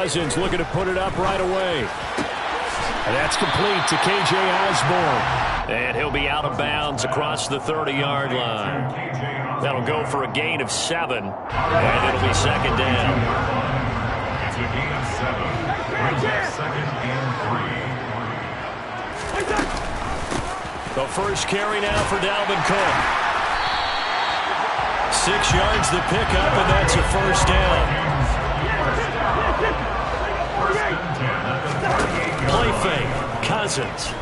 Cousins looking to put it up right away. And that's complete to K.J. Osborne. And he'll be out of bounds across the 30-yard line. That'll go for a gain of 7. And it'll be second down. It's a gain of 7. Brings up second and 3. The first carry now for Dalvin Cook. 6 yards the pickup, and that's a first down. Play fake. Cousins.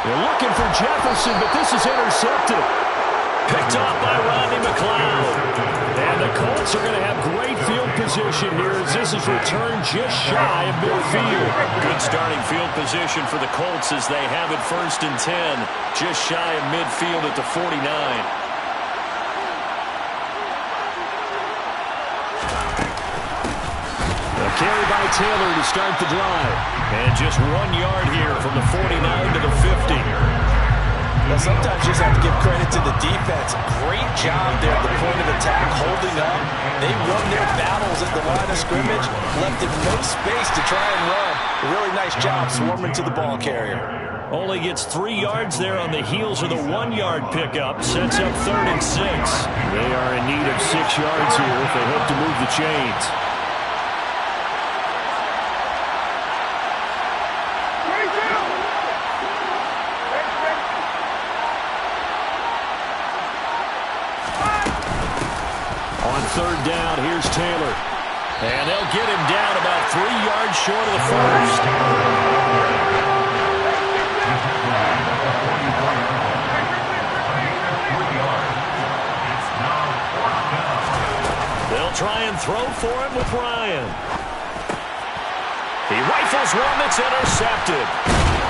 They're looking for Jefferson, but this is intercepted. Picked off by Rodney McLeod. And the Colts are going to have great field position here as this is returned just shy of midfield. Good starting field position for the Colts as they have it 1st and 10. Just shy of midfield at the 49. Carry by Taylor to start the drive. And just 1 yard here from the 49 to the 50. Well, sometimes you just have to give credit to the defense. Great job there at the point of attack, holding up. They won their battles at the line of scrimmage, left them no space to try and run. A really nice job swarming to the ball carrier. Only gets 3 yards there on the heels of the 1 yard pickup. Sets up 3rd and 6. They are in need of 6 yards here if they hope to move the chains. On 3rd down, here's Taylor. And they'll get him down about 3 yards short of the first. They'll try and throw for him with Ryan. He rifles one that's intercepted.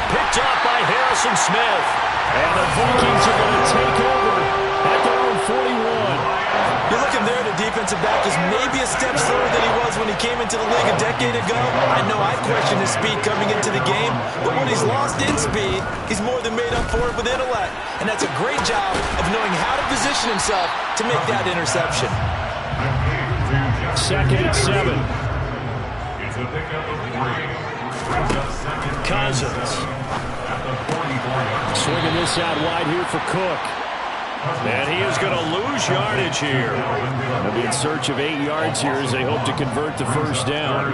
Picked up by Harrison Smith. And the Vikings are going to take over at their own 41. You're looking there, the defensive back is maybe a step slower than he was when he came into the league a decade ago. I know I questioned his speed coming into the game, but when he's lost in speed, he's more than made up for it with intellect. And that's a great job of knowing how to position himself to make that interception. 2nd and 7. It's a pickup of 3. Cousins. Swinging this out wide here for Cook. And he is going to lose yardage here. They'll be in search of 8 yards here as they hope to convert the first down.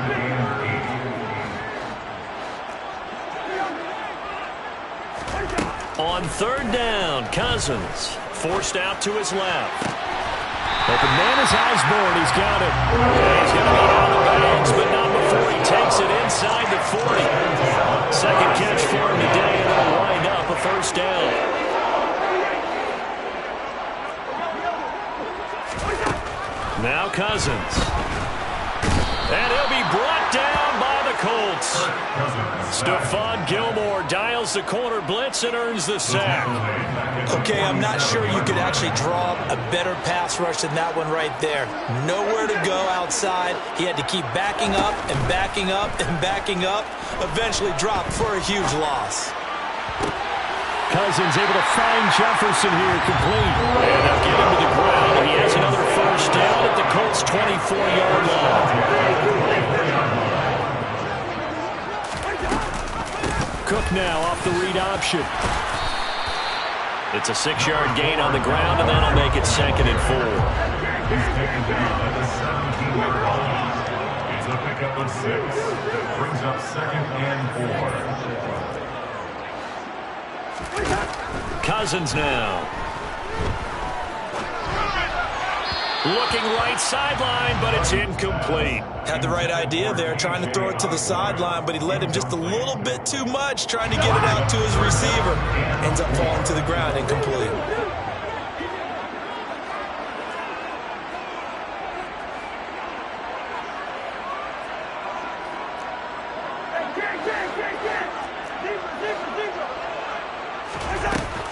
On 3rd down, Cousins forced out to his left. Open man is Osborne. He's got it. Yeah, he's going to be out of bounds, but not before he takes it inside the 40. Second catch for him today, and it'll wind up a first down. Now Cousins. And he'll be brought down by the Colts. Stephon Gilmore dials the corner blitz and earns the sack. Okay, I'm not sure you could actually draw a better pass rush than that one right there. Nowhere to go outside. He had to keep backing up and backing up and backing up. Eventually dropped for a huge loss. Cousins able to find Jefferson here, complete. And they'll get him to the ground. He has another first down at the Colts' 24-yard line. Cook now off the read option. It's a 6-yard gain on the ground, and that'll make it 2nd and 4. He's taken down at the 17-yard line. It's a pickup of 6. Brings up 2nd and 4. Cousins now. Looking right sideline, but it's incomplete. Had the right idea there, trying to throw it to the sideline, but he led him just a little bit too much, trying to get it out to his receiver. Ends up falling to the ground, incomplete.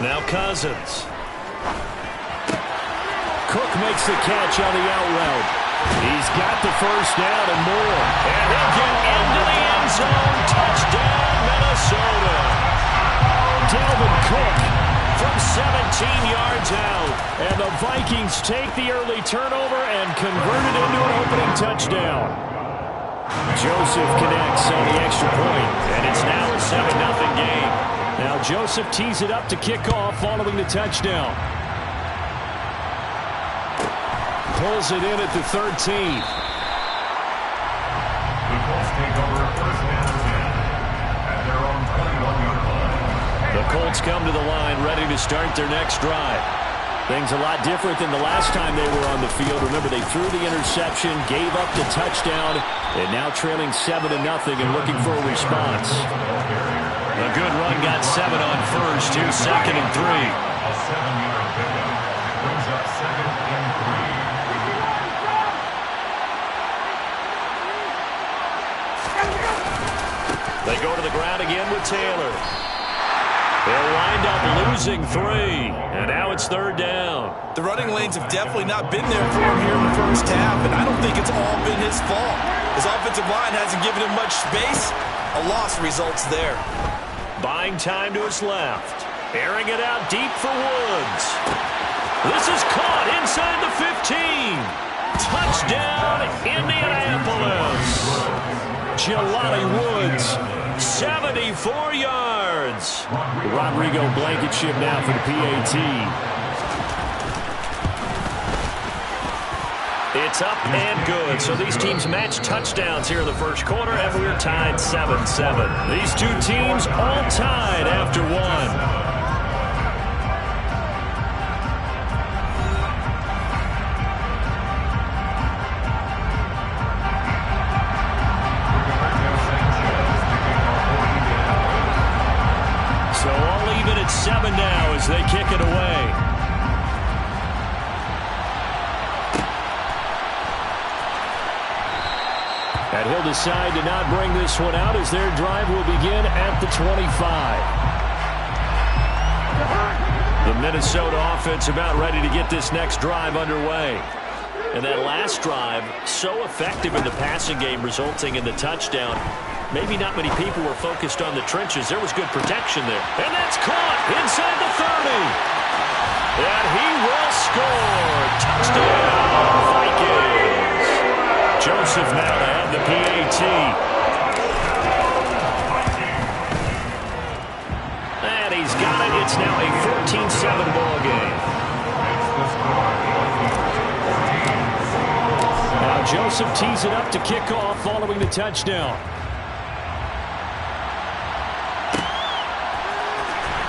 Now Cousins. Cook makes the catch on the out route. He's got the first down and more. And he'll get into the end zone. Touchdown, Minnesota. Dalvin Cook from 17 yards out. And the Vikings take the early turnover and convert it into an opening touchdown. Joseph connects on the extra point, and it's now a 7-0 game. Now Joseph tees it up to kick off following the touchdown. Pulls it in at the 13. The Colts take over first and 10 at their own 21-yard line. The Colts come to the line ready to start their next drive. Things a lot different than the last time they were on the field. Remember, they threw the interception, gave up the touchdown, and now trailing 7-0 and looking for a response. A good run got 7 on first. Here's 2nd and 3. A 7-yard pickup brings up 2nd and 3. They go to the ground again with Taylor. They'll wind up losing 3, and now it's 3rd down. The running lanes have definitely not been there for him here in the first half, and I don't think it's all been his fault. His offensive line hasn't given him much space. A loss results there. Buying time to his left. Airing it out deep for Woods. This is caught inside the 15. Touchdown, Indianapolis. Jelani Woods, 74 yards. Rodrigo Blankenship now for the PAT. It's up and good. So these teams match touchdowns here in the first quarter, and we're tied 7-7. These two teams all tied after one. So all even at 7 now as they kick it away. And he'll decide to not bring this one out as their drive will begin at the 25. The Minnesota offense about ready to get this next drive underway. And that last drive, so effective in the passing game, resulting in the touchdown. Maybe not many people were focused on the trenches. There was good protection there. And that's caught inside the 30. And he will score. Touchdown, Vikings. Joseph now to have the PAT. And he's got it. It's now a 14-7 ball game. Now Joseph tees it up to kick off following the touchdown.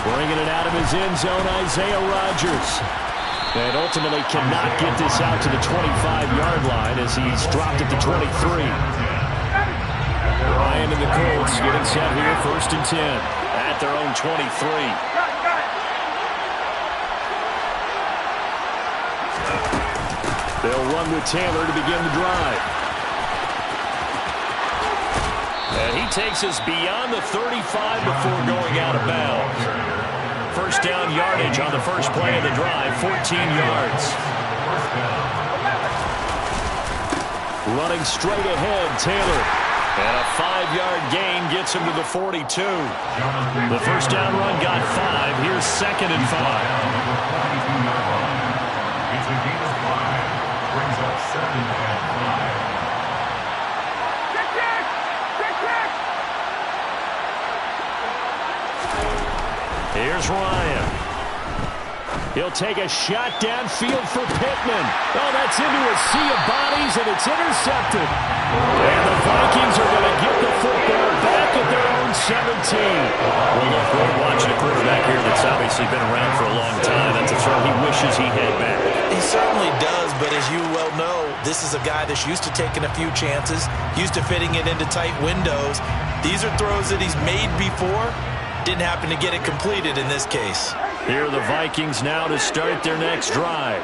Bringing it out of his end zone, Isaiah Rodgers. And ultimately cannot get this out to the 25-yard line as he's dropped at the 23. Ryan and the Colts getting set here, 1st and 10 at their own 23. They'll run with Taylor to begin the drive. And he takes us beyond the 35 before going out of bounds. First down yardage on the first play of the drive, 14 yards. Running straight ahead, Taylor. And a 5-yard gain gets him to the 42. The first down run got 5. Here's 2nd and 5. It's a gain of 5. Brings up 2nd and 5. Here's Ryan. He'll take a shot downfield for Pittman. Oh, that's into a sea of bodies, and it's intercepted. And the Vikings are going to get the football back at their own 17. Well, look, we're watching a quarterback here that's obviously been around for a long time. That's a throw he wishes he had back. He certainly does, but as you well know, this is a guy that's used to taking a few chances, used to fitting it into tight windows. These are throws that he's made before. Didn't happen to get it completed in this case. Here are the Vikings now to start their next drive.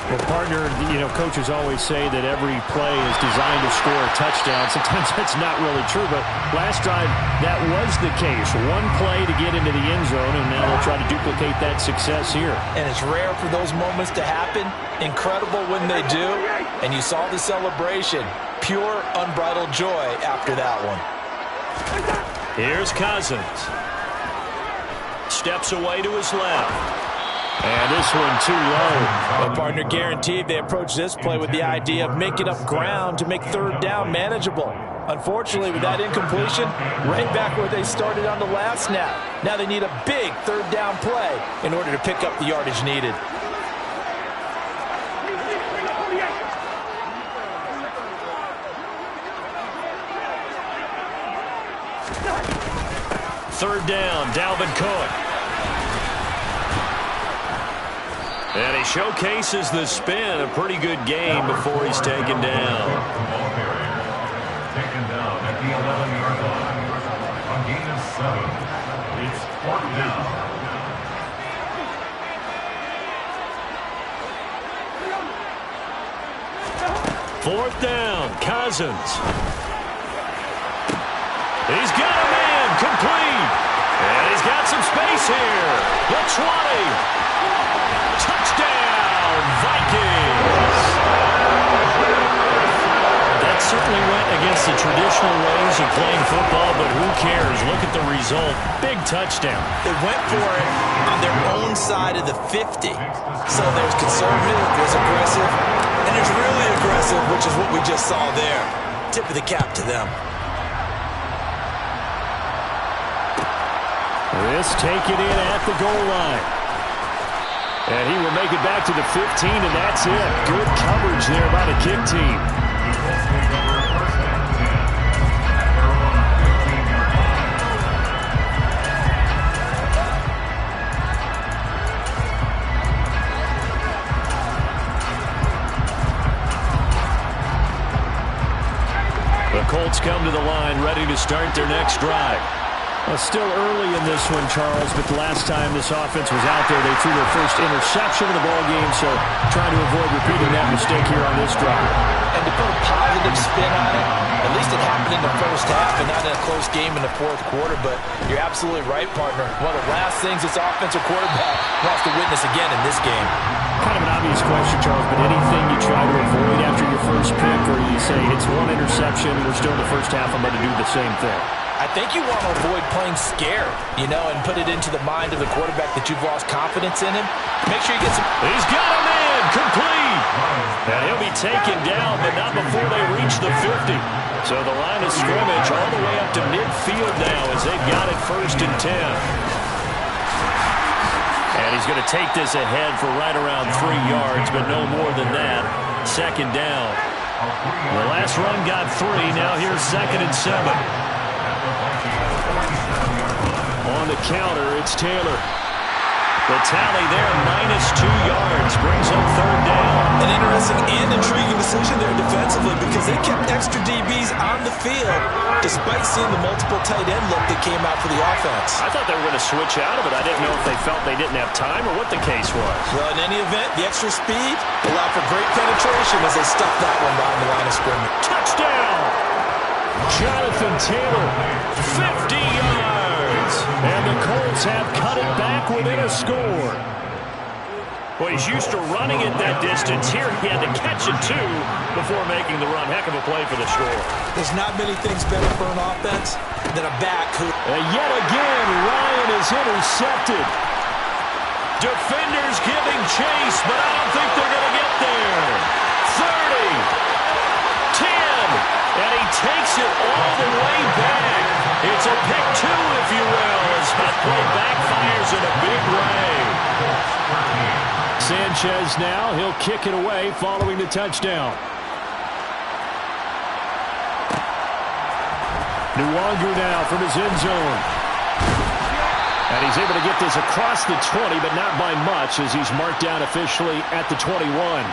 Well, partner, coaches always say that every play is designed to score a touchdown. Sometimes that's not really true, but last drive, that was the case. One play to get into the end zone, and now they'll try to duplicate that success here. And it's rare for those moments to happen. Incredible when they do. And you saw the celebration. Pure, unbridled joy after that one. Here's Cousins. Steps away to his left. And this one too low. Well, partner, guaranteed they approach this play with the idea of making up ground to make third down manageable. Unfortunately, with that incompletion, right back where they started on the last snap. Now they need a big third down play in order to pick up the yardage needed. Third down, Dalvin Cook. And he showcases the spin. A pretty good game before he's taken down. Taken down at the 11-yard line. A gain of 7. It's 4th down. Fourth down, Cousins. He's got a man, complete. And he's got some space here. The 20. Touchdown, Vikings. That certainly went against the traditional ways of playing football, but who cares? Look at the result. Big touchdown. They went for it on their own side of the 50. So there's conservative, there's aggressive, and there's really aggressive, which is what we just saw there. Tip of the cap to them. This taken in at the goal line. And he will make it back to the 15, and that's it. Good coverage there by the kick team. The Colts come to the line, ready to start their next drive. Well, still early in this one, Charles, but the last time this offense was out there, they threw their first interception of the ballgame, so trying to avoid repeating that mistake here on this drive. And to put a positive spin on it, at least it happened in the first half and not in a close game in the fourth quarter, but you're absolutely right, partner. One of the last things this offensive quarterback wants to witness again in this game. Kind of an obvious question, Charles, but anything you try to avoid after your first pick, or you say it's one interception, we're still in the first half, I'm going to do the same thing? I think you want to avoid playing scared, and put it into the mind of the quarterback that you've lost confidence in him. Make sure you get some... He's got a man, complete! And he'll be taken down, but not before they reach the 50. So the line of scrimmage all the way up to midfield now as they've got it 1st and 10. And he's going to take this ahead for right around 3 yards, but no more than that. 2nd down. The last run got 3. Now here's 2nd and 7. On the counter, it's Taylor. The tally there, -2 yards, brings up 3rd down. An interesting and intriguing decision there defensively because they kept extra DBs on the field despite seeing the multiple tight end look that came out for the offense. I thought they were going to switch out of it. I didn't know if they felt they didn't have time or what the case was. Well, in any event, the extra speed allowed for great penetration as they stuffed that one behind the line of scrimmage. Touchdown! Jonathan Taylor, 50 yards. And the Colts have cut it back within a score. Well, he's used to running it that distance. Here he had to catch it, too, before making the run. Heck of a play for the score. There's not many things better for an offense than a back who... Yet again, Ryan is intercepted. Defenders giving chase, but I don't think they're going to get there. 30, 10. And he takes it all the way back. It's a pick 2, if you will, as that play backfires in a big way. Sanchez now, he'll kick it away following the touchdown. Nwangu now from his end zone. And he's able to get this across the 20, but not by much as he's marked down officially at the 21.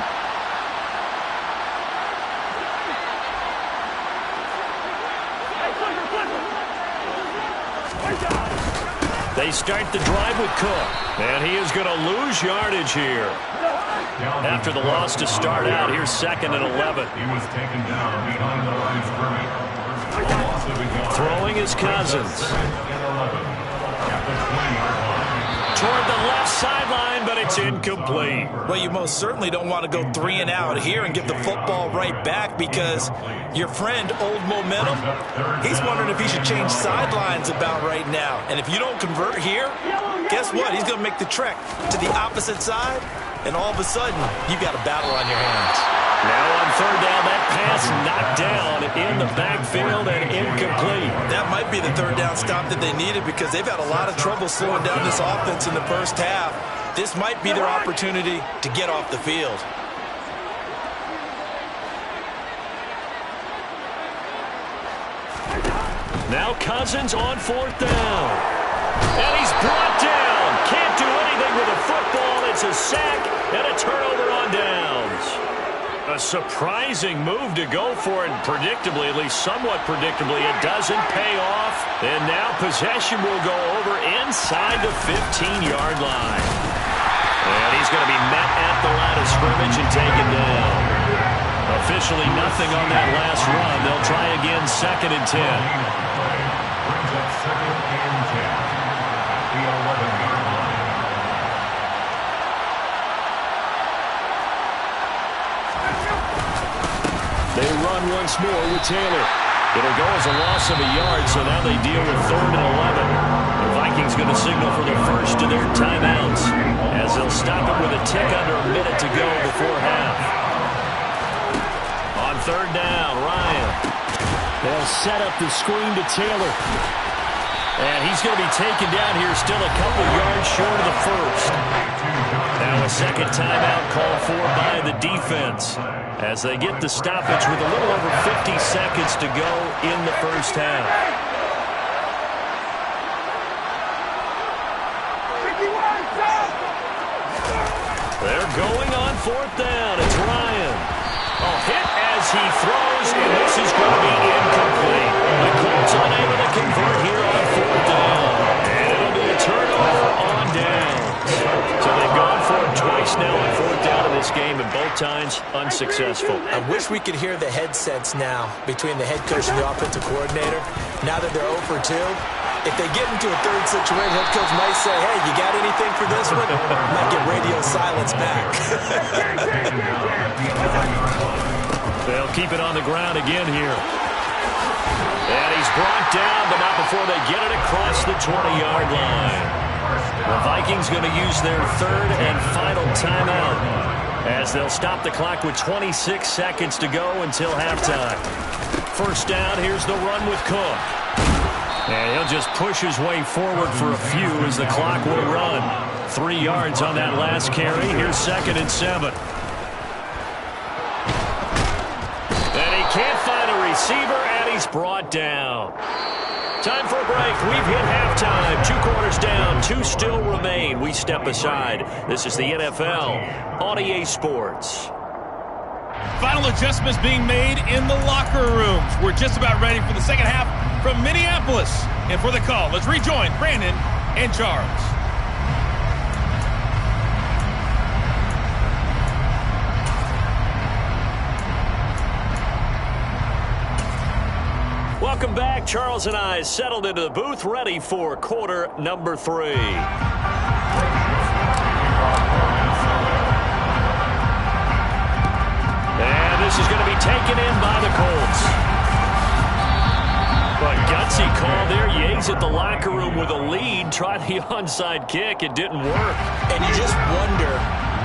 They start the drive with Cook, and he is going to lose yardage here. After the loss to start out, here's 2nd and 11. He was taken down behind the line of scrimmage. Throwing is Cousins. Toward the left sideline, but it's incomplete. Well, you most certainly don't want to go 3 and out here and give the football right back because your friend, Old Momentum, he's wondering if he should change sidelines about right now. And if you don't convert here, guess guess what? He's going to make the trek to the opposite side, and all of a sudden, you've got a battle on your hands. Now on third down, that pass knocked down in the backfield and incomplete. That might be the third down stop that they needed because they've had a lot of trouble slowing down this offense in the first half. This might be their opportunity to get off the field. Now Cousins on fourth down. And he's brought down. Can't do anything with a football. It's a sack and a turnover on downs. A surprising move to go for it, predictably, at least somewhat predictably. It doesn't pay off. And now possession will go over inside the 15-yard line. And he's going to be met at the line of scrimmage and taken down. Officially nothing on that last run. They'll try again, 2nd and 10. Brings up 2nd and 10 at the 11-yard line. They run once more with Taylor. It'll go as a loss of a yard, so now they deal with 3rd and 11. The Vikings going to signal for the first of their timeouts as they'll stop it with a tick under a minute to go before half. On 3rd down, Ryan. They'll set up the screen to Taylor. And he's going to be taken down here still a couple yards short of the first. Now a second timeout called for by the defense as they get the stoppage with a little over 50 seconds to go in the first half. They're going on 4th down. It's Ryan. A hit as he throws, and this is going to be incomplete. The Colts unable to convert here on 4th down. And it'll be a turnover on downs. So they've gone for it twice now on 4th down in this game, and both times unsuccessful. I wish we could hear the headsets now between the head coach and the offensive coordinator. Now that they're 0 for 2, if they get into a third situation, head coach might say, hey, you got anything for this one? Might get radio silence back. They'll keep it on the ground again here. And he's brought down, but not before they get it across the 20-yard line. The Vikings going to use their 3rd and final timeout as they'll stop the clock with 26 seconds to go until halftime. First down, here's the run with Cook. And he'll just push his way forward for a few as the clock will run. 3 yards on that last carry. Here's 2nd and 7. And he can't find a receiver, and he's brought down. Time for a break. We've hit halftime. 2 quarters down. 2 still remain. We step aside. This is the NFL on EA Sports. Final adjustments being made in the locker rooms. We're just about ready for the second half from Minneapolis. And for the call, let's rejoin Brandon and Charles. Welcome back. Charles and I settled into the booth, ready for quarter number 3. And this is going to be taken in by the Colts. But gutsy call there. Yates at the locker room with a lead. Tried the onside kick. It didn't work. And you just wonder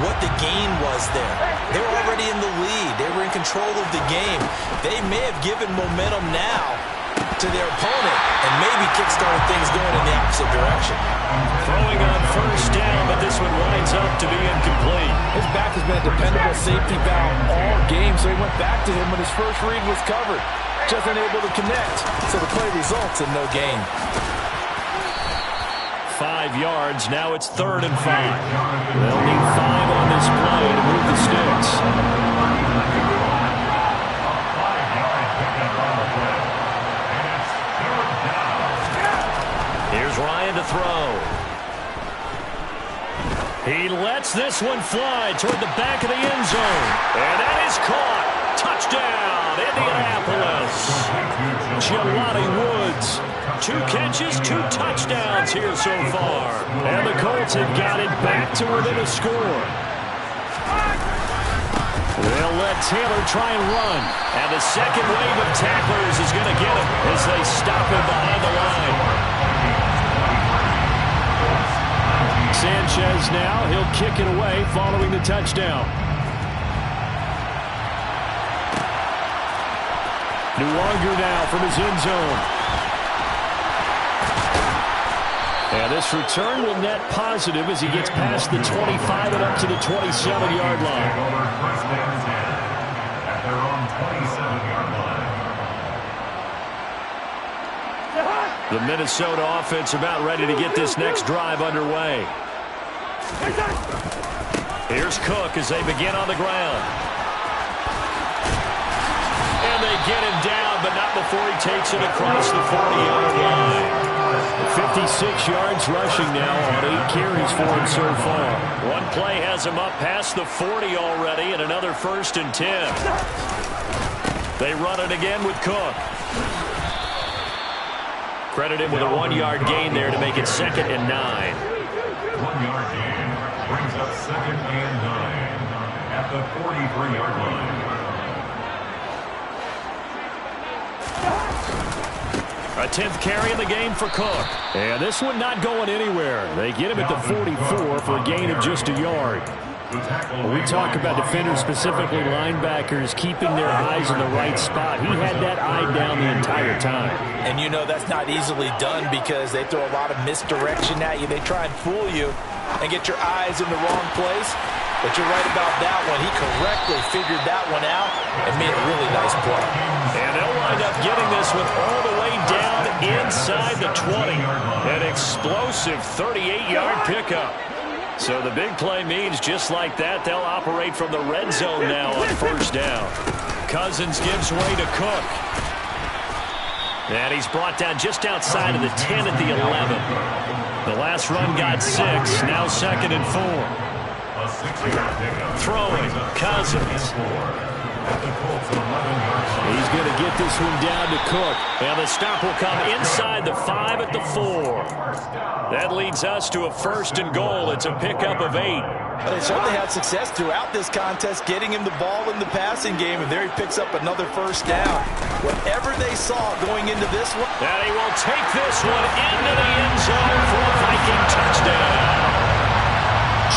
what the gain was there. They were already in the lead. They were in control of the game. They may have given momentum now to their opponent and maybe kickstarted things going in the opposite direction. Throwing on first down, but this one winds up to be incomplete. His back has been a dependable safety valve all game, so he went back to him when his first read was covered. Just unable to connect, so the play results in no gain. 5 yards. Now it's 3rd and 5. They'll need 5 on this play to move the sticks. Here's Ryan to throw. He lets this one fly toward the back of the end zone. And that is caught. Touchdown, Indianapolis. Jelani Woods. 2 catches, 2 touchdowns here so far. And the Colts have got it back to within a score. They'll let Taylor try and run. And the second wave of tacklers is going to get him as they stop him behind the line. Sanchez now. He'll kick it away following the touchdown. Nuwanger now from his end zone. And this return will net positive as he gets past the 25 and up to the 27-yard line. At their own 27-yard line. The Minnesota offense about ready to get this next drive underway. Here's Cook as they begin on the ground. And they get him down, but not before he takes it across the 40-yard line. 56 yards rushing now on 8 carries for him so far. One play has him up past the 40 already, and another 1st and 10. They run it again with Cook. Credit him with a 1-yard gain there to make it 2nd and 9. 1-yard gain brings up 2nd and 9 at the 43-yard line. A 10th carry in the game for Cook. And this one not going anywhere. They get him at the 44 for a gain of just a yard. When we talk about defenders, specifically linebackers, keeping their eyes in the right spot, he had that eye down the entire time. And you know that's not easily done because they throw a lot of misdirection at you. They try and fool you and get your eyes in the wrong place. But you're right about that one. He correctly figured that one out and made a really nice play. And they'll wind up getting this one all the way down inside the 20. An explosive 38-yard pickup. So the big play means just like that, they'll operate from the red zone now on 1st down. Cousins gives way to Cook. And he's brought down just outside of the 10 at the 11. The last run got 6, now 2nd and 4. Throwing, Cousins. He's going to get this one down to Cook. And the stop will come inside the 5 at the 4. That leads us to a 1st and goal. It's a pickup of 8. They certainly had success throughout this contest, getting him the ball in the passing game, and there he picks up another 1st down. Whatever they saw going into this one. And he will take this one into the end zone for a Viking touchdown.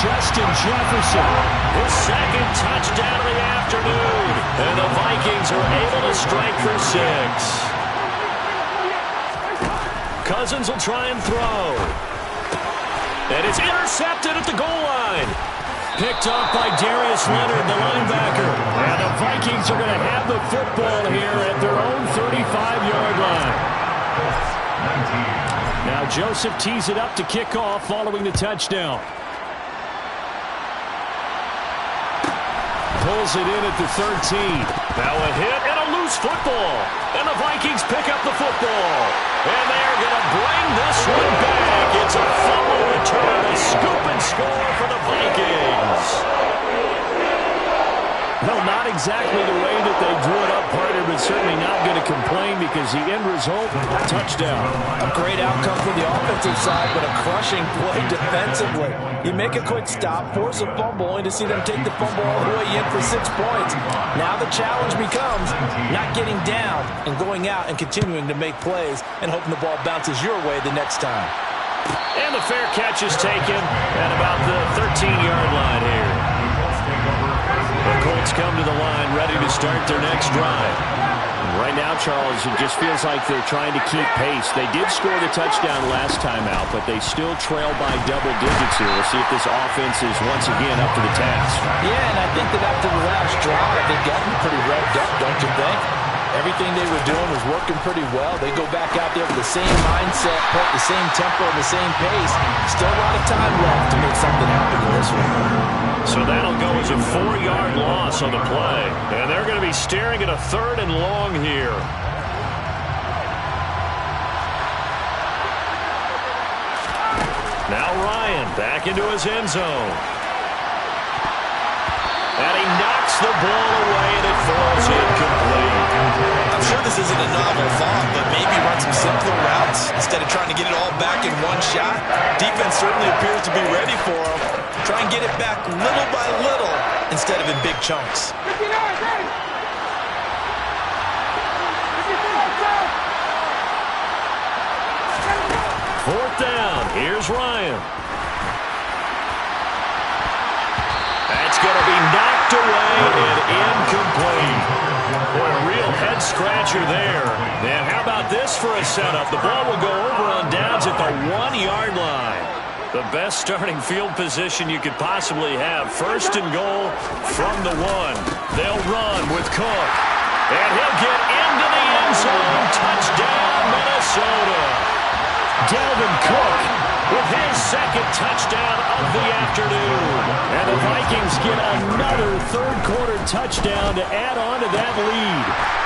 Justin Jefferson, his 2nd touchdown of the afternoon. And the Vikings are able to strike for 6. Cousins will try and throw. And it's intercepted at the goal line. Picked up by Darius Leonard, the linebacker. And the Vikings are going to have the football here at their own 35-yard line. Now Joseph tees it up to kick off following the touchdown. Pulls it in at the 13. Now a hit and a loose football. And the Vikings pick up the football. And they're going to bring this one back. It's a fumble return, a scoop and score for the Vikings. No, not exactly the way that they drew it up, partner, but certainly not going to complain because the end result, touchdown. A great outcome for the offensive side, but a crushing play defensively. You make a quick stop, force a fumble, only to see them take the fumble all the way in for 6 points. Now the challenge becomes not getting down and going out and continuing to make plays and hoping the ball bounces your way the next time. And the fair catch is taken at about the 13-yard line here. The Colts come to the line ready to start their next drive. Right now, Charles, it just feels like they're trying to keep pace. They did score the touchdown last time out, but they still trail by double digits here. We'll see if this offense is once again up to the task. Yeah, and I think that after the last drive, they've gotten pretty revved up, don't you think? Everything they were doing was working pretty well. They go back out there with the same mindset, put the same tempo and the same pace. Still a lot of time left to make something happen in this one. So that'll go as a 4-yard loss on the play. And they're going to be staring at a 3rd and long here. Now Ryan back into his end zone. And he knocks the ball away and it falls incomplete. I'm sure this isn't a novel thought, but maybe run some simpler routes instead of trying to get it all back in one shot. Defense certainly appears to be ready for him. Try and get it back little by little instead of in big chunks. 4th down. Here's Ryan. head-scratcher there. And how about this for a setup? The ball will go over on downs at the 1-yard line. The best starting field position you could possibly have. First and goal from the 1. They'll run with Cook. And he'll get into the end zone. Touchdown, Minnesota. Dalvin Cook with his second touchdown of the afternoon. And the Vikings get another third-quarter touchdown to add on to that lead.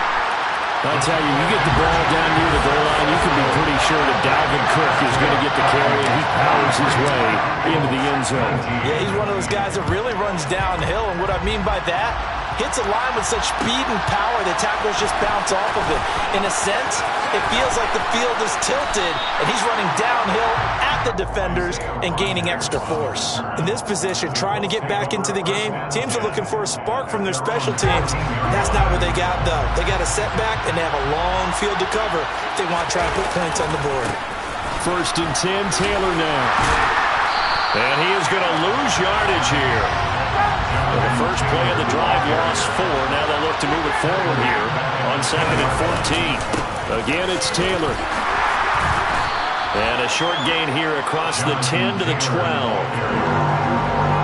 I tell you, you get the ball down near the goal line, you can be pretty sure that Dalvin Cook is going to get the carry, and he powers his way into the end zone. Yeah, he's one of those guys that really runs downhill, and what I mean by that, hits a line with such speed and power that tackles just bounce off of it. In a sense, it feels like the field is tilted, and he's running downhill at the defenders and gaining extra force. In this position, trying to get back into the game, teams are looking for a spark from their special teams. That's not what they got, though. They got a setback, and they have a long field to cover if they want to try and put points on the board. First and 10, Taylor now. And he is going to lose yardage here. The first play of the drive lost 4. Now they'll look to move it forward here on 2nd and 14. Again, it's Taylor. And a short gain here across the 10 to the 12.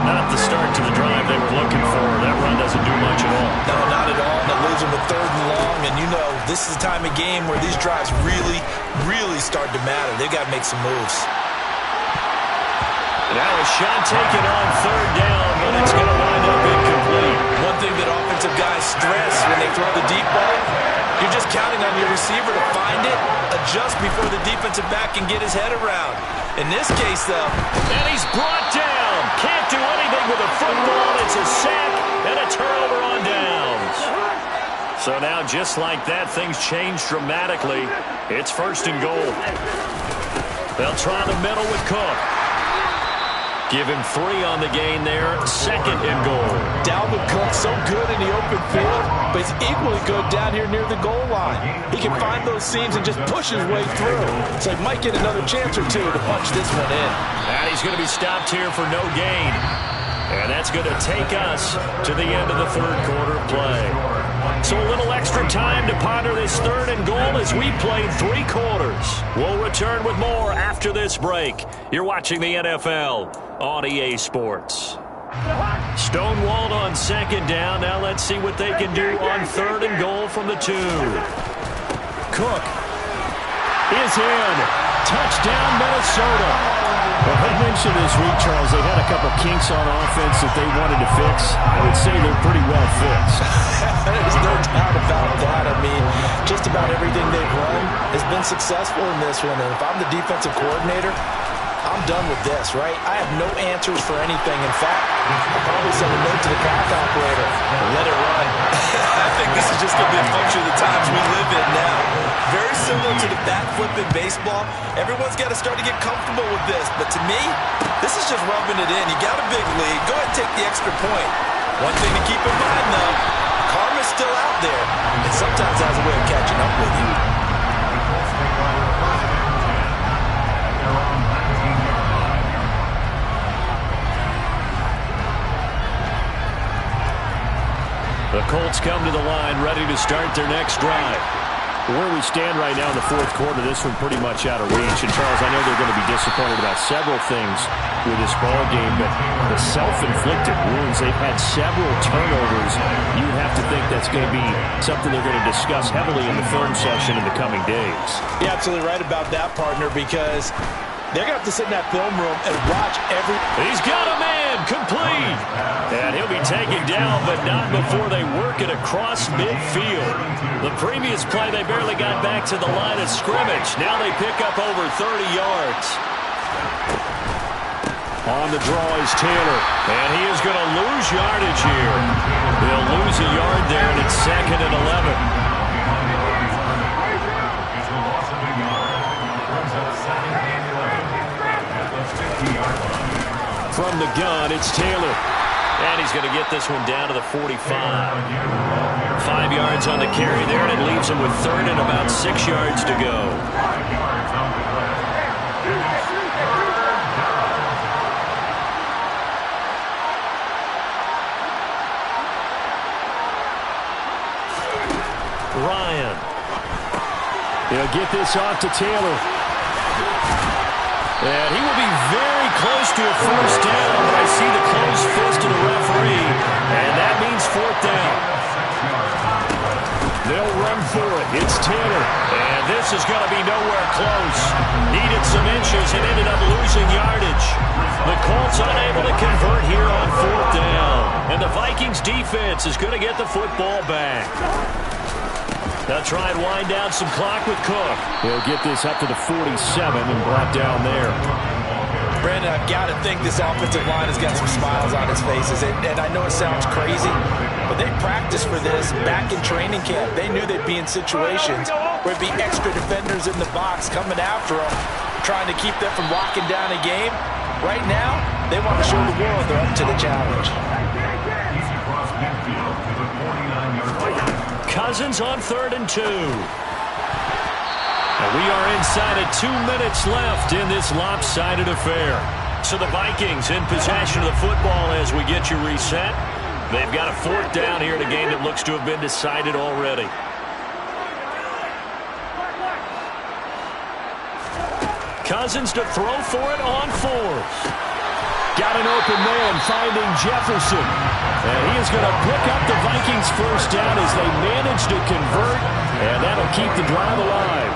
Not the start to the drive they were looking for. That run doesn't do much at all. No, not at all. They'll lose them with 3rd and long. And you know, this is the time of game where these drives really, really start to matter. They've got to make some moves. Now a shot taken on 3rd down, but it's going to wind up incomplete. One thing that offensive guys stress when they throw the deep ball, you're just counting on your receiver to find it, adjust before the defensive back can get his head around. In this case, though, and he's brought down. Can't do anything with a football. It's a sack and a turnover on downs. So now, just like that, things change dramatically. It's 1st and goal. They'll try the middle with Cook. Give him 3 on the gain there. 2nd and goal. Dalvin Cook so good in the open field, but he's equally good down here near the goal line. He can find those seams and just push his way through. So he might get another chance or two to punch this one in. And he's going to be stopped here for no gain. And that's going to take us to the end of the 3rd quarter play. So a little extra time to ponder this 3rd and goal as we played 3 quarters. We'll return with more after this break. You're watching the NFL on EA Sports. Stonewalled on 2nd down. Now let's see what they can do on 3rd and goal from the 2. Cook is in. Touchdown, Minnesota. Well, I mentioned this week, Charles, they had a couple kinks on offense that they wanted to fix. I would say they're pretty well fixed. There's no doubt about that. I mean, just about everything they've run has been successful in this one. And if I'm the defensive coordinator, I'm done with this, right? I have no answers for anything. In fact, I'll probably send a note to the clock operator and let it run. I think this is just going to be a function of the times we live in now. Very similar to the bat flip in baseball. Everyone's got to start to get comfortable with this. But to me, this is just rubbing it in. You got a big lead. Go ahead and take the extra point. One thing to keep in mind, though, karma's still out there. And sometimes has a way of catching up with you. The Colts come to the line, ready to start their next drive. Where we stand right now in the 4th quarter, this one pretty much out of reach. And, Charles, I know they're going to be disappointed about several things with this ball game, but the self-inflicted wounds, they've had several turnovers. You have to think that's going to be something they're going to discuss heavily in the film session in the coming days. You're absolutely right about that, partner, because they're going to have to sit in that film room and watch every... He's got a man, complete. And he'll be taken down, but not before they work it across midfield. The previous play, they barely got back to the line of scrimmage. Now they pick up over 30 yards. On the draw is Taylor. And he is going to lose yardage here. They'll lose a yard there, and it's 2nd and 11. From the gun, it's Taylor. And he's going to get this one down to the 45. 5 yards on the carry there, and it leaves him with 3rd and about 6 yards to go. Ryan He'll get this off to Taylor. And he will be very close to a first down, but I see the closed fist of the referee, and that means fourth down. They'll run for it. It's Taylor. And this is going to be nowhere close. Needed some inches and ended up losing yardage. The Colts unable to convert here on fourth down. And the Vikings defense is going to get the football back. They'll try and wind down some clock with Cook. He'll get this up to the 47 and brought down there. Brandon, I've got to think this offensive line has got some smiles on its faces. And I know it sounds crazy, but they practiced for this back in training camp. They knew they'd be in situations where it'd be extra defenders in the box coming after them, trying to keep them from locking down a game. Right now, they want to show the world they're up to the challenge. He's across midfield to the 49-yard line. Cousins on 3rd and 2. And we are inside of 2 minutes left in this lopsided affair. So the Vikings in possession of the football as we get you reset. They've got a fourth down here in a game that looks to have been decided already. Cousins to throw for it on 4th. Got an open man finding Jefferson. And he is going to pick up the Vikings first down as they manage to convert. And that'll keep the drive alive.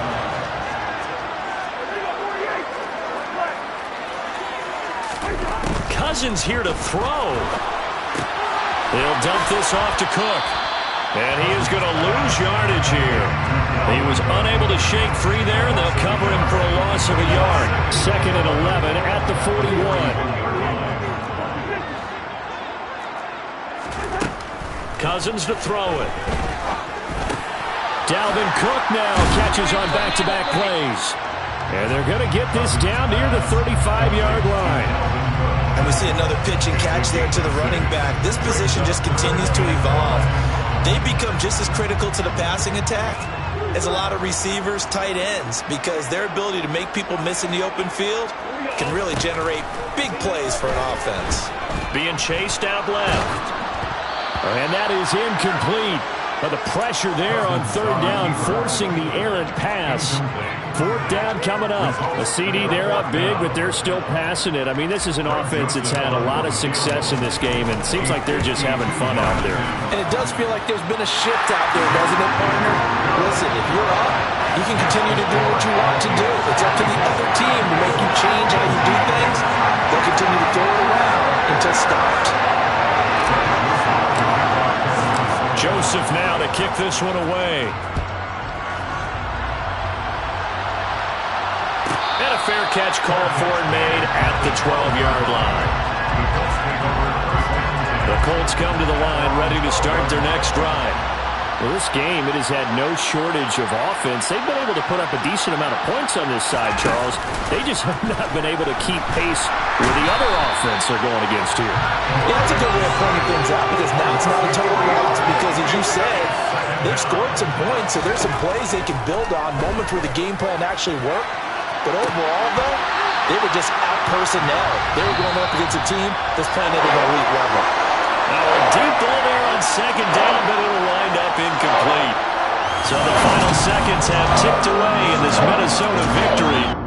Cousins here to throw. He'll dump this off to Cook. And he is going to lose yardage here. He was unable to shake free there, and they'll cover him for a loss of a yard. 2nd and 11 at the 41. Cousins to throw it. Dalvin Cook now catches on back-to-back plays. And they're going to get this down near the 35-yard line. And we see another pitch and catch there to the running back. This position just continues to evolve. They become just as critical to the passing attack as a lot of receivers, tight ends, because their ability to make people miss in the open field can really generate big plays for an offense. Being chased out left. And that is incomplete. But the pressure there on 3rd down, forcing the errant pass. 4th down coming up. A CD, they're up big, but they're still passing it. I mean, this is an offense that's had a lot of success in this game, and it seems like they're just having fun out there. And it does feel like there's been a shift out there, doesn't it, partner? Listen, if you're up, you can continue to do what you want to do. It's up to the other team to make you change how you do things. They'll continue to throw it around until stopped. Joseph now to kick this one away. And a fair catch called for and made at the 12-yard line. The Colts come to the line ready to start their next drive. Well, this game, it has had no shortage of offense. They've been able to put up a decent amount of points on this side, Charles. They just have not been able to keep pace with the other offense they're going against here. Yeah, that's a good way of pointing things out, because now it's not a total loss, because as you said, they've scored some points, so there's some plays they can build on, moments where the game plan actually worked. But overall, though, they were just out-personnel. They were going up against a team that's playing at an elite level. Now a deep ball there on 2nd down, but it'll wind up incomplete. So the final seconds have ticked away in this Minnesota victory.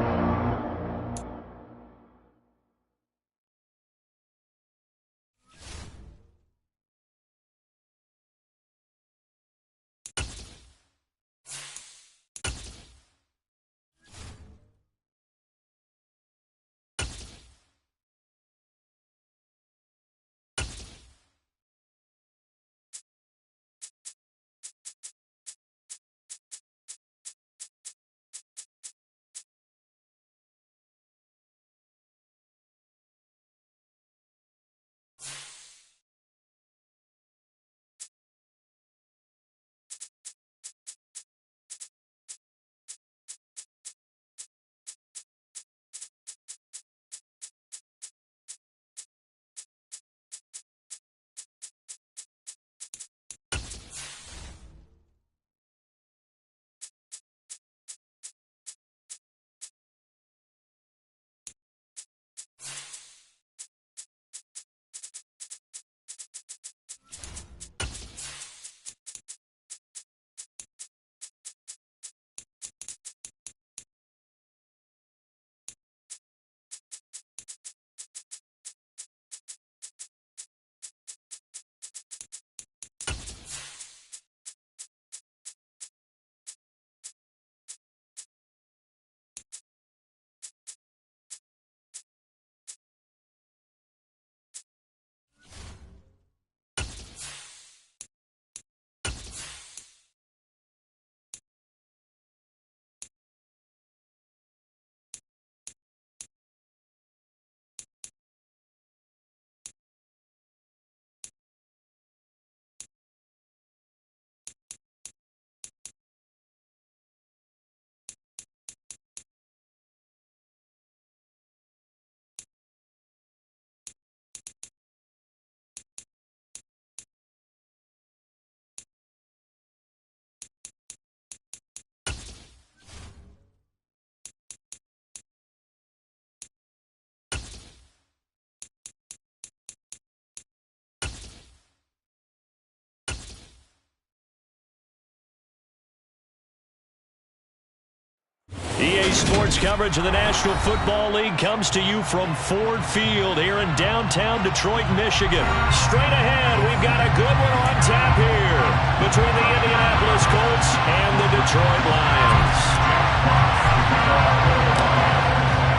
EA Sports coverage of the National Football League comes to you from Ford Field here in downtown Detroit, Michigan. Straight ahead, we've got a good one on tap here between the Indianapolis Colts and the Detroit Lions.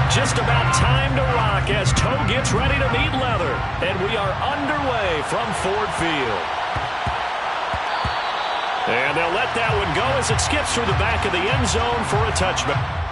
Just about time to rock as toe gets ready to meet leather. And we are underway from Ford Field. And they'll let that one go as it skips through the back of the end zone for a touchback.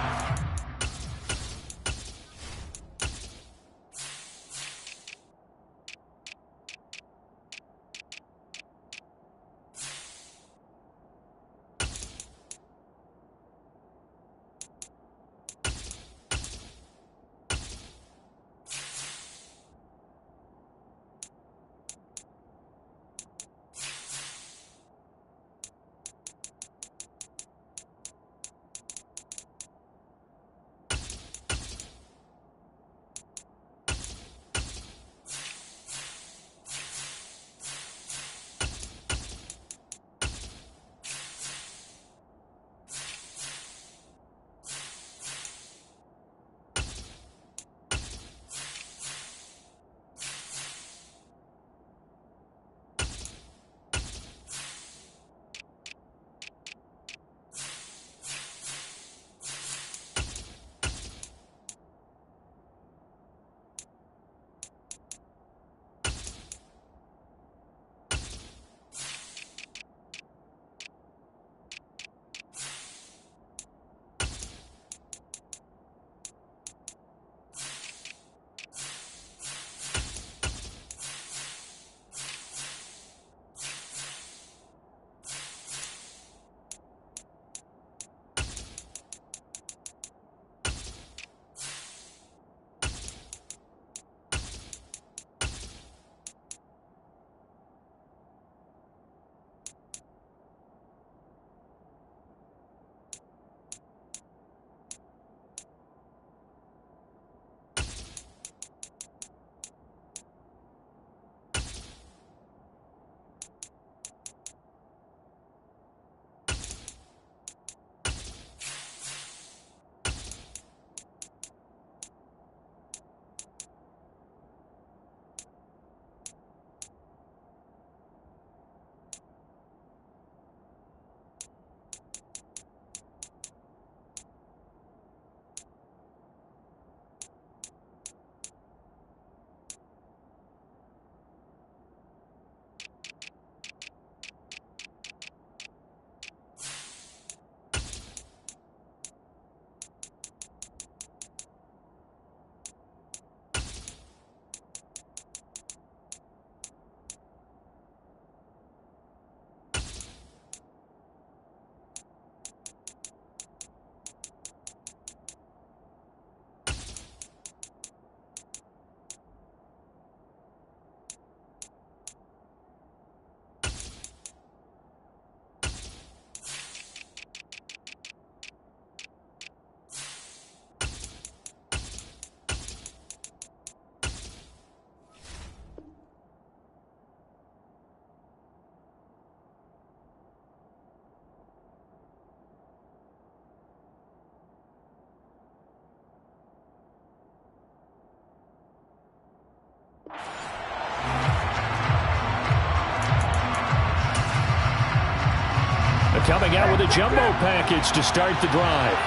Coming out with a jumbo package to start the drive.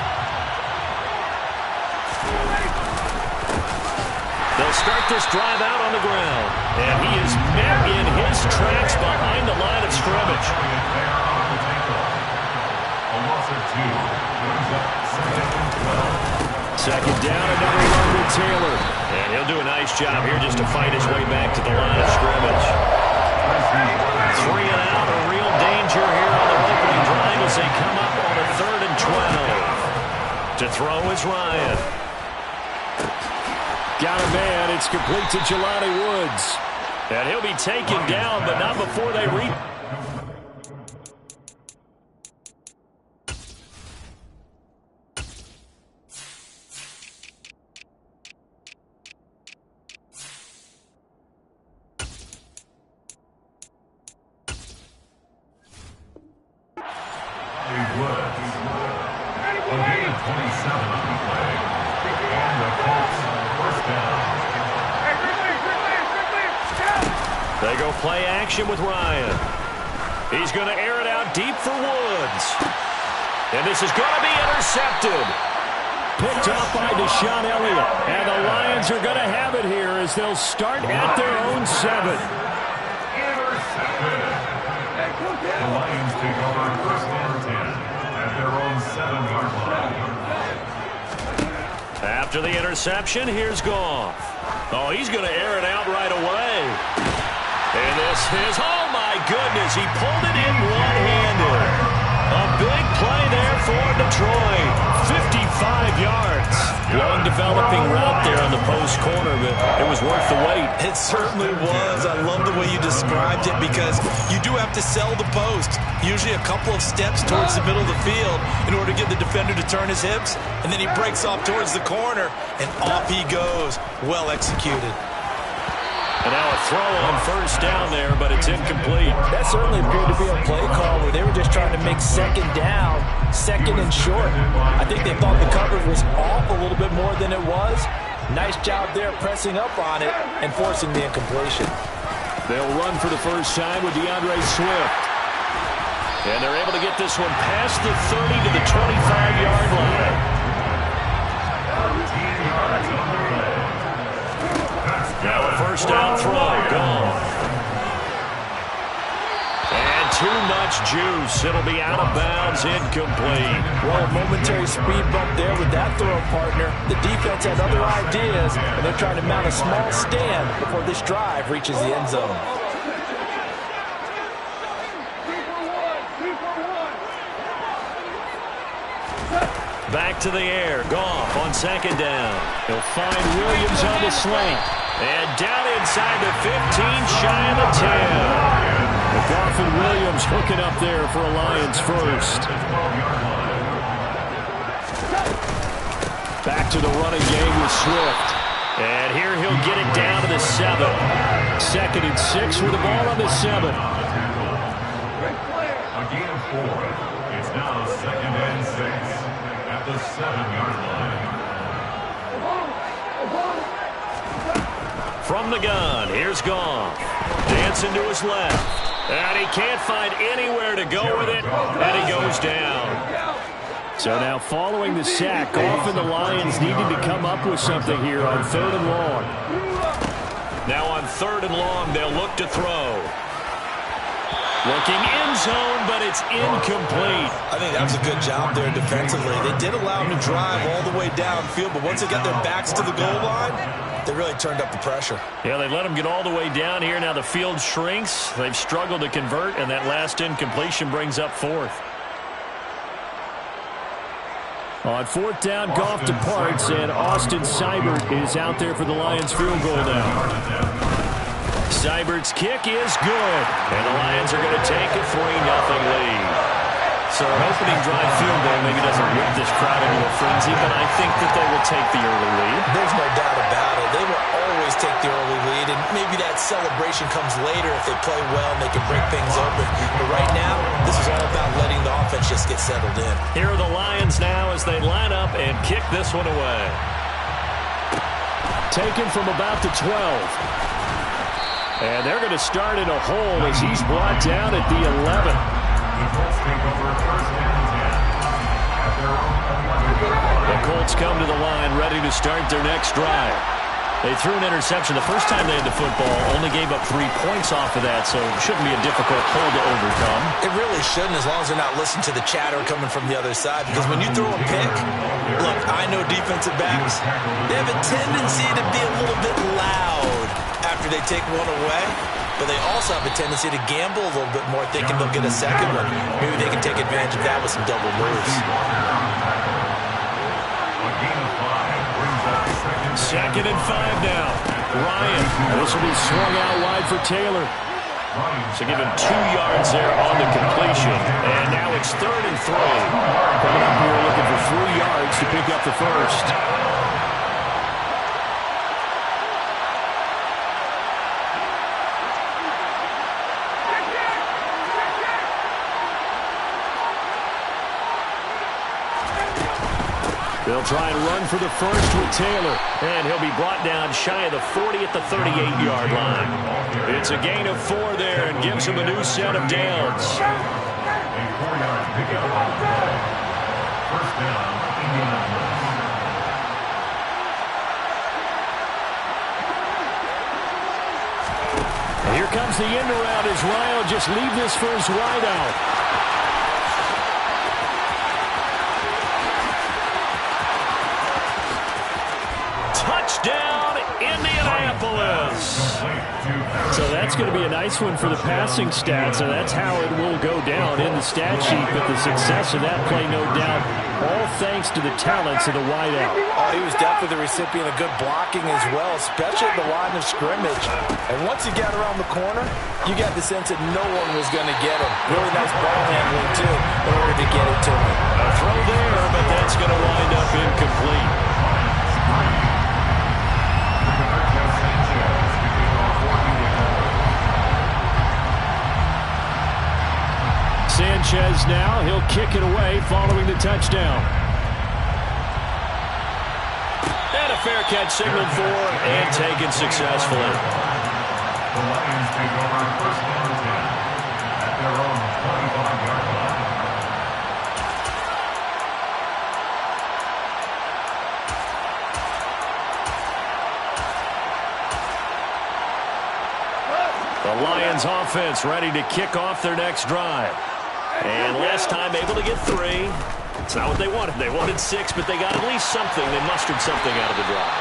They'll start this drive out on the ground. And he is met in his tracks behind the line of scrimmage. Second down, another run with Taylor. And he'll do a nice job here just to fight his way back to the line of scrimmage. 3 and out, a real danger here on the opening drive as they come up on a 3rd and 12. To throw is Ryan. Got a man. It's complete to Jelani Woods. And he'll be taken down, but not before they reach. A gain of 27. They go play action with Ryan. He's going to air it out deep for Woods. And this is going to be intercepted. Picked off by Deshaun Elliott. And the Lions are going to have it here as they'll start at their own 7. Intercepted. The Lions take over first and 10 at their own 7-yard line. After the interception, here's Goff. Oh, he's going to air it out right away. And this is, oh my goodness, he pulled it in one-handed. A big play there for Detroit. 55 yards. Long developing route there on the post corner, but it was worth the wait. It certainly was. I love the way you described it because you do have to sell the post. Usually a couple of steps towards the middle of the field in order to get the defender to turn his hips. And then he breaks off towards the corner, and off he goes. Well executed. And now a throw on first down there, but it's incomplete. That certainly appeared to be a play call where they were just trying to make second down, second and short. I think they thought the coverage was off a little bit more than it was. Nice job there pressing up on it and forcing the incompletion. They'll run for the first time with DeAndre Swift. And they're able to get this one past the 30 to the 25-yard line. Now a first down throw. Gone. And too much juice. It'll be out of bounds, incomplete. Well, a momentary speed bump there with that throw, partner. The defense had other ideas, and they're trying to mount a small stand before this drive reaches the end zone. Back to the air. Goff on second down. He'll find Williams on the slant. And down inside the 15, shy of the 10. Goff and Williams hooking up there for a Lions first. Back to the running game with Swift. And here he'll get it down to the 7. 2nd and 6 with the ball on the 7. A gain of 4. It's now 2nd and 6 at the 7-yard line. From the gun, here's Goff. Dancing to his left. And he can't find anywhere to go with it. And he goes down. So now following the sack, Goff and the Lions needing to come up with something here on 3rd and long. Now on 3rd and long, they'll look to throw. Looking end zone, but it's incomplete. I think that was a good job there defensively. They did allow him to drive all the way downfield, but once they got their backs to the goal line, they really turned up the pressure. Yeah, they let him get all the way down here. Now the field shrinks. They've struggled to convert, and that last incompletion brings up 4th. On 4th down, Goff departs, and Austin Seibert is out there for the Lions field goal now. Seibert's kick is good, and the Lions are going to take a 3-0 lead. So an opening drive field goal maybe doesn't whip this crowd into a frenzy, but I think that they will take the early lead. There's no doubt about it. They will always take the early lead, and maybe that celebration comes later if they play well and they can break things open. But right now, this is all about letting the offense just get settled in. Here are the Lions now as they line up and kick this one away. Taken from about the 12. And they're going to start in a hole as he's brought down at the 11. The Colts come to the line ready to start their next drive. They threw an interception the first time they had the football, only gave up 3 points off of that, so it shouldn't be a difficult hole to overcome. It really shouldn't, as long as they're not listening to the chatter coming from the other side, because when you throw a pick, look, I know defensive backs, they have a tendency to be a little bit loud after they take one away, but they also have a tendency to gamble a little bit more, thinking they'll get a second one. Maybe they can take advantage of that with some double moves. 2nd and 5 now. Ryan, this will be swung out wide for Taylor. So give him 2 yards there on the completion. And now it's 3rd and 3. Coming up here looking for 3 yards to pick up the first. They'll try and run for the first with Taylor. And he'll be brought down shy of the 40 at the 38-yard line. It's It's a gain of 4 there and gives him a new set of downs. A 4-yard pickup on the play. First down, Indianapolis. And here comes the end around as Ryan will just leave this for his wide out. Touchdown, Indianapolis. So that's going to be a nice one for the passing stats, and that's how it will go down in the stat sheet. But the success of that play, no doubt, all thanks to the talents of the wideout. Oh, he was definitely the recipient of good blocking as well, especially at the line of scrimmage. And once he got around the corner, you got the sense that no one was going to get him. Really nice ball handling, too, in order to get it to him. A throw there, but that's going to wind up incomplete. Sanchez now, he'll kick it away following the touchdown. And a fair catch signaled for and taken successfully. The Lions take over first down 10 at their own 25-yard line. The Lions offense ready to kick off their next drive. And last time able to get 3. It's not what they wanted. They wanted 6, but they got at least something. They mustered something out of the drive.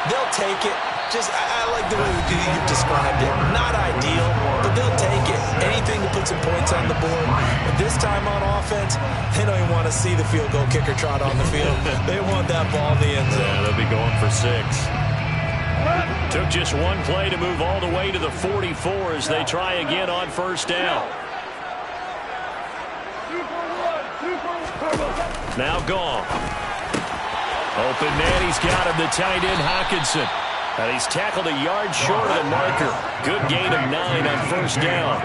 They'll take it. I like the way you've described it. Not ideal, but they'll take it. Anything to put some points on the board. But this time on offense, they don't even want to see the field goal kicker trot on the field. They want that ball in the end zone. Yeah, they'll be going for 6. Took just one play to move all the way to the 44 as they try again on first down. Now gone. Open man, he's got him, the tight end Hockenson. And he's tackled a yard short of the marker. Good gain of 9 on first down. A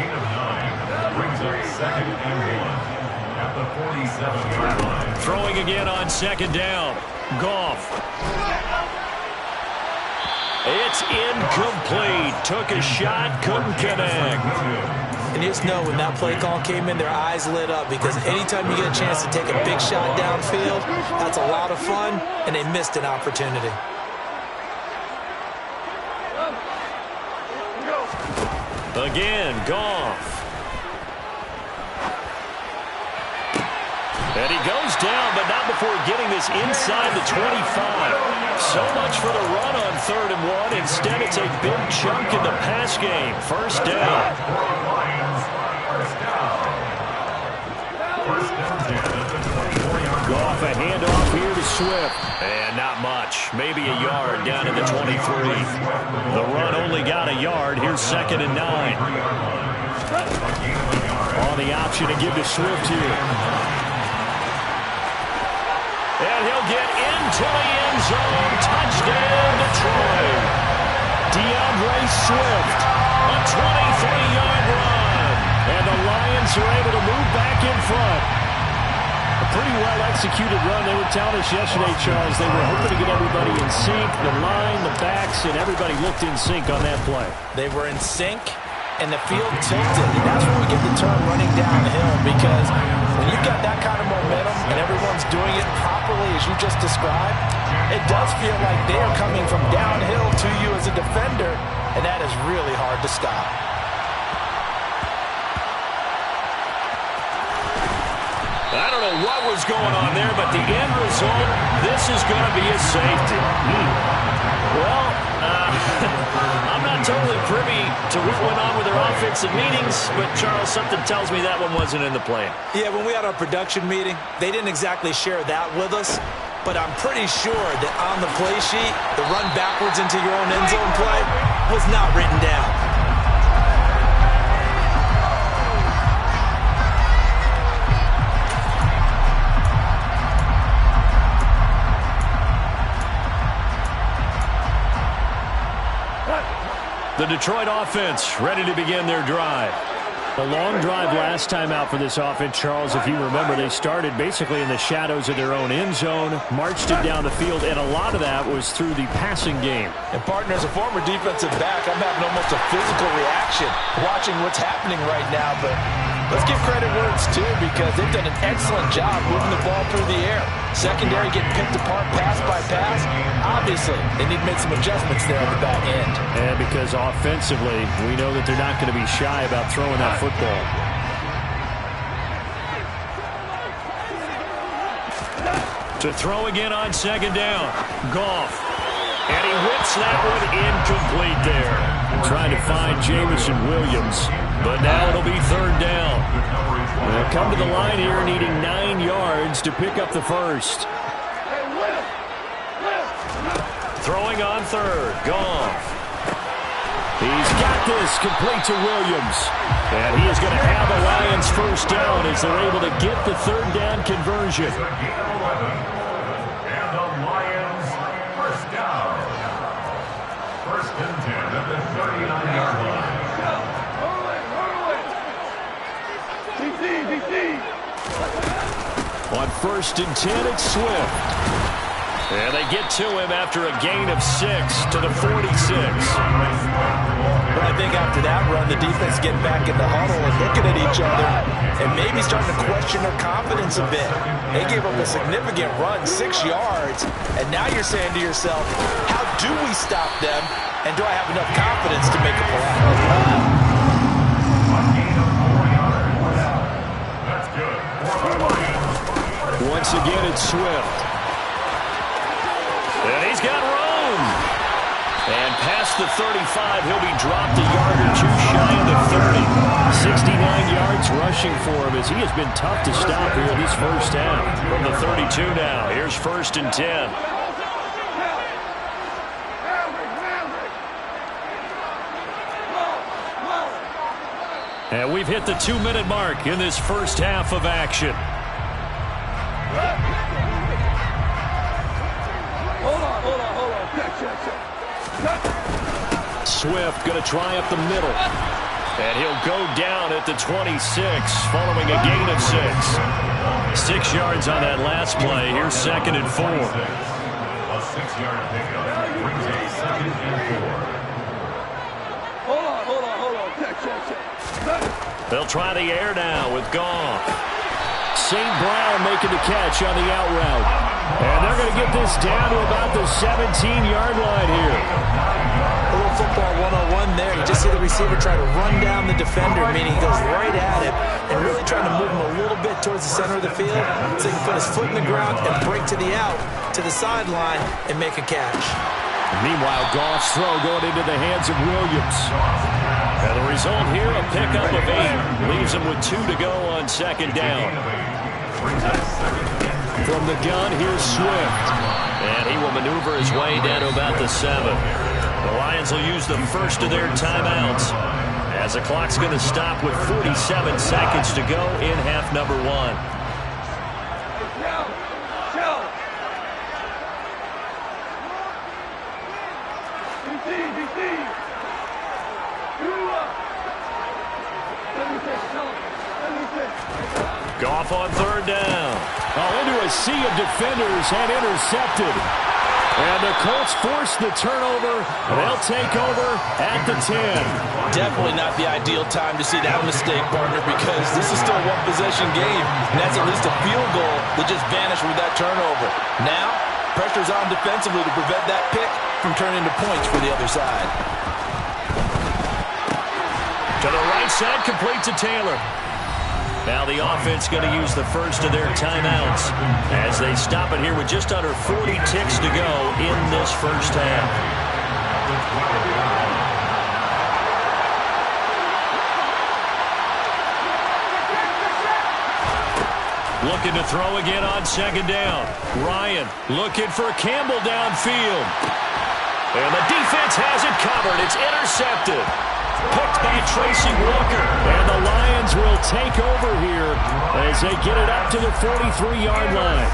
gain of 9 brings up second and 1 at the 47-yard line. Throwing again on second down. Goff. It's incomplete. Took a shot, couldn't connect. And you just know when that play call came in, their eyes lit up because anytime you get a chance to take a big shot downfield, that's a lot of fun, and they missed an opportunity. Again, Goff. And he goes down, but not before getting this inside the 25. So much for the run on 3rd and 1. Instead, it's a big chunk in the pass game. First down. Goff, a handoff here to Swift. And not much. Maybe a yard down to the 23. The run only got a yard. Here's 2nd and 9. On the option to give to Swift here. And he'll get into the end zone. Touchdown, Detroit. DeAndre Swift, a 23-yard run. And the Lions are able to move back in front. A pretty well-executed run. They were telling us yesterday, Charles, they were hoping to get everybody in sync. The line, the backs, and everybody looked in sync on that play. They were in sync, and the field tilted. And that's where we get the term running downhill, because when you've got that kind of momentum and everyone's doing it properly as you just described, it does feel like they are coming from downhill to you as a defender, and that is really hard to stop. I don't know what was going on there, but the end result, this is going to be a safety. Well, I'm not totally privy to what went on with their offensive meetings, but, Charles, something tells me that one wasn't in the plan. Yeah, when we had our production meeting, they didn't exactly share that with us, but I'm pretty sure that on the play sheet, the run backwards into your own end zone play was not written down. The Detroit offense ready to begin their drive. A long drive last time out for this offense, Charles. If you remember, they started basically in the shadows of their own end zone, marched it down the field, and a lot of that was through the passing game. And, partner, as a former defensive back, I'm having almost a physical reaction watching what's happening right now. But let's give credit where it's due, because they've done an excellent job moving the ball through the air. Secondary getting picked apart pass by pass. Obviously, they need to make some adjustments there at the back end. And because offensively, we know that they're not going to be shy about throwing that football. To throw again on second down. Goff. And he whips that one incomplete there. Trying to find Jamison Williams. But now it'll be third down. They'll come to the line here needing 9 yards to pick up the first. Throwing on third. Goff. He's got this complete to Williams. And he is going to have a Lions first down as they're able to get the third down conversion. And the Lions first down. First and 10 at the 39-yard line. On first and 10, it's Swift. And they get to him after a gain of 6 to the 46. But I think after that run, the defense getting back in the huddle and looking at each other and maybe starting to question their confidence a bit. They gave up a significant run, 6 yards, and now you're saying to yourself, how do we stop them, and do I have enough confidence to make a play? That's good. Once again, it's Swift. And he's got room. And past the 35, he'll be dropped a yard or two shy of the 30. 69 yards rushing for him as he has been tough to stop here this first half. From the 32 now, here's first and 10. And we've hit the 2-minute mark in this first half of action. Swift going to try up the middle. And he'll go down at the 26 following a gain of 6. 6 yards on that last play. Here's second and 4. A 6-yard pickup brings a second and 4. Hold on. Check. They'll try the air now with Goff. St. Brown making the catch on the out route. And they're going to get this down to about the 17-yard line here. A little football 101 there. You just see the receiver try to run down the defender, meaning he goes right at him and really trying to move him a little bit towards the center of the field so he can put his foot in the ground and break to the out, to the sideline, and make a catch. Meanwhile, Goff's throw going into the hands of Williams. And the result here, a pickup of 8. Leaves him with 2 to go on second down. From the gun, here's Swift. And he will maneuver his way down to about the 7. The Lions will use the first of their timeouts as the clock's going to stop with 47 seconds to go in half number 1. Goff on third down. Into a sea of defenders and intercepted. And the Colts force the turnover. They'll take over at the 10. Definitely not the ideal time to see that mistake, partner, because this is still a one-possession game, and that's at least a field goal that just vanished with that turnover. Now, pressure's on defensively to prevent that pick from turning into points for the other side. To the right side, complete to Taylor. Now the offense going to use the first of their timeouts as they stop it here with just under 40 ticks to go in this first half. Looking to throw again on second down. Ryan looking for Campbell downfield. And the defense has it covered. It's intercepted. Picked by Tracy Walker. And the Lions will take over here as they get it up to the 43-yard line.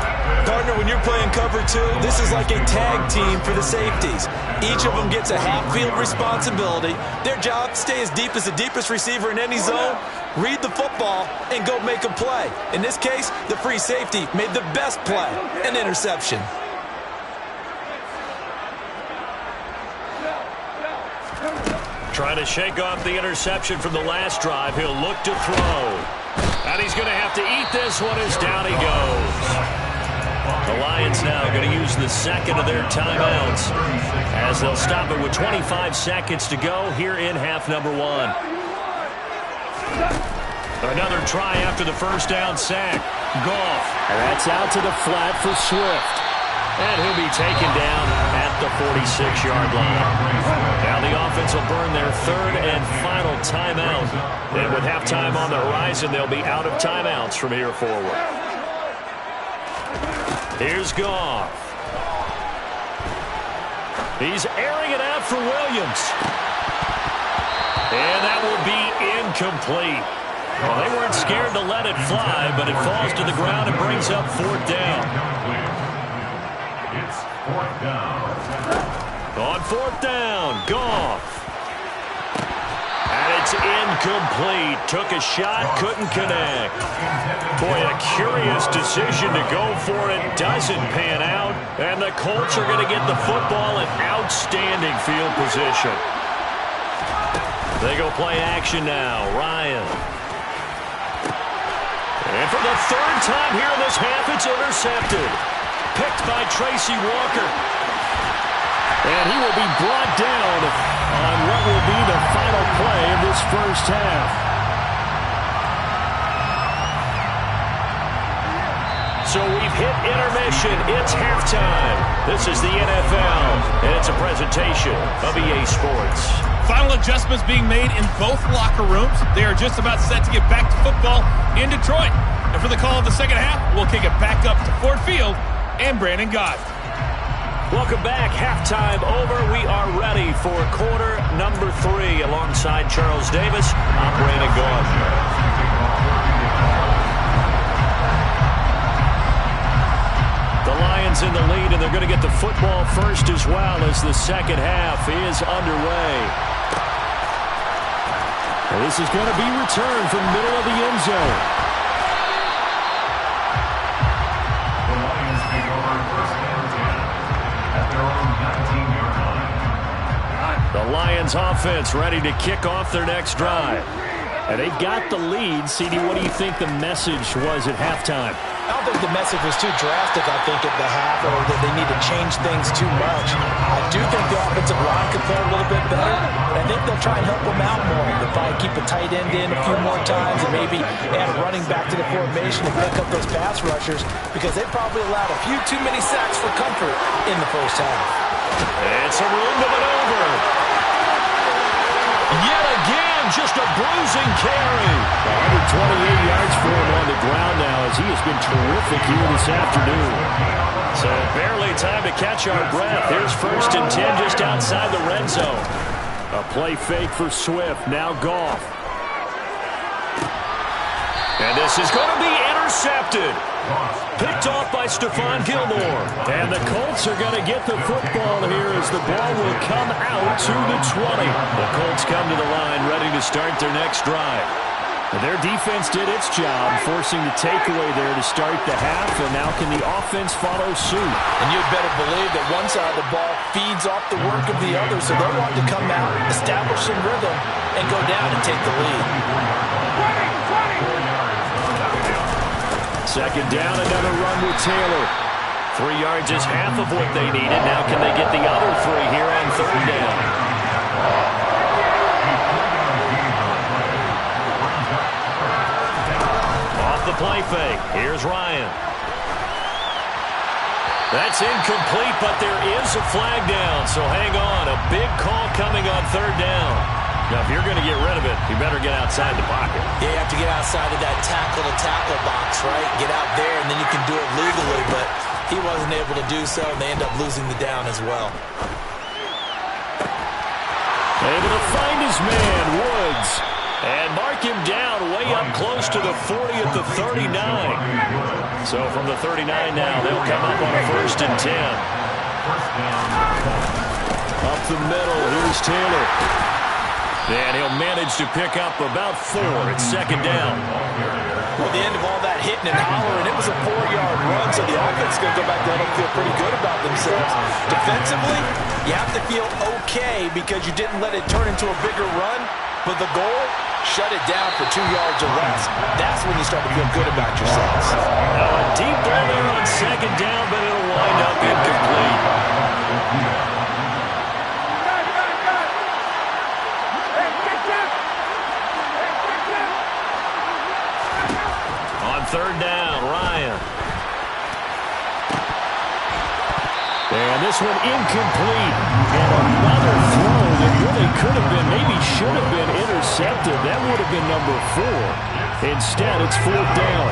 Partner, when you're playing cover 2, this is like a tag team for the safeties. Each of them gets a half-field responsibility. Their job, stay as deep as the deepest receiver in any zone. read the football, and go make a play. In this case, the free safety made the best play, an interception. Trying to shake off the interception from the last drive. He'll look to throw. And he's going to have to eat this one as down he goes. The Lions now going to use the second of their timeouts as they'll stop it with 25 seconds to go here in half number one. Another try after the first down sack. Goff. And that's out to the flat for Swift. And he'll be taken down at the 46-yard line. Now the offense will burn their third and final timeout. And with halftime on the horizon, they'll be out of timeouts from here forward. Here's Goff. He's airing it out for Williams. And that will be incomplete. Well, they weren't scared to let it fly, but it falls to the ground and brings up fourth down. It's fourth down. On fourth down, Goff. And it's incomplete. Took a shot, couldn't connect. Boy, a curious decision to go for it. Doesn't pan out. And the Colts are going to get the football in outstanding field position. They go play action now. Ryan. And for the third time here in this half, it's intercepted. Picked by Tracy Walker. And he will be brought down on what will be the final play of this first half. So we've hit intermission. It's halftime. This is the NFL, and it's a presentation of EA Sports. Final adjustments being made in both locker rooms. They are just about set to get back to football in Detroit. And for the call of the second half, we'll kick it back up to Ford Field and Brandon Gott. Welcome back. Halftime over. We are ready for quarter number 3. Alongside Charles Davis, I'm Brandon Gott. The Lions in the lead, and they're going to get the football first as well as the second half is underway. And this is going to be returned from middle of the end zone. The Lions take over first and 10 at their own 19-yard line. The Lions offense ready to kick off their next drive. And they've got the lead. CD, what do you think the message was at halftime? I don't think the message was too drastic, I think, at the half, or that they need to change things too much. I do think the offensive line could play a little bit better. I think they'll try and help them out more. They'll probably keep a tight end in a few more times and maybe add a running back to the formation and pick up those pass rushers because they probably allowed a few too many sacks for comfort in the first half. And some room to maneuver. Yet again, just a bruising carry. 128 yards for him on the ground now as he has been terrific here this afternoon. So barely time to catch our breath. Here's first and 10 just outside the red zone. A play fake for Swift. Now Goff. And this is going to be intercepted. Picked off by Stephon Gilmore. And the Colts are going to get the football here as the ball will come out to the 20. The Colts come to the line ready to start their next drive. And their defense did its job, forcing the takeaway there to start the half, and now can the offense follow suit? And you'd better believe that one side of the ball feeds off the work of the other, so they'll want to come out, establish some rhythm, and go down and take the lead. Second down, another run with Taylor. 3 yards is half of what they needed. Now can they get the other 3 here on third down? Off the play fake. Here's Ryan. That's incomplete, but there is a flag down, so hang on. A big call coming on third down. Now, if you're going to get rid of it, you better get outside the pocket. Yeah, you have to get outside of that tackle-to-tackle box, right? Get out there, and then you can do it legally, but he wasn't able to do so, and they end up losing the down as well. Able to find his man, Woods, and mark him down way up close to the 40 at the 39. So from the 39 now, they'll come up on a first and 10. Up the middle, here's Taylor. And he'll manage to pick up about 4 at second down. Well, the end of all that hitting and hollering, it was a 4-yard run, so the offense is going to go back there and feel pretty good about themselves. Defensively, you have to feel okay because you didn't let it turn into a bigger run, but the goal, shut it down for 2 yards or less. That's when you start to feel good about yourselves. Now a deep ball there on second down, but it'll wind up incomplete. On third down, Ryan. And this one incomplete. And another throw that really could have been, maybe should have been intercepted. That would have been number 4. Instead, it's fourth down.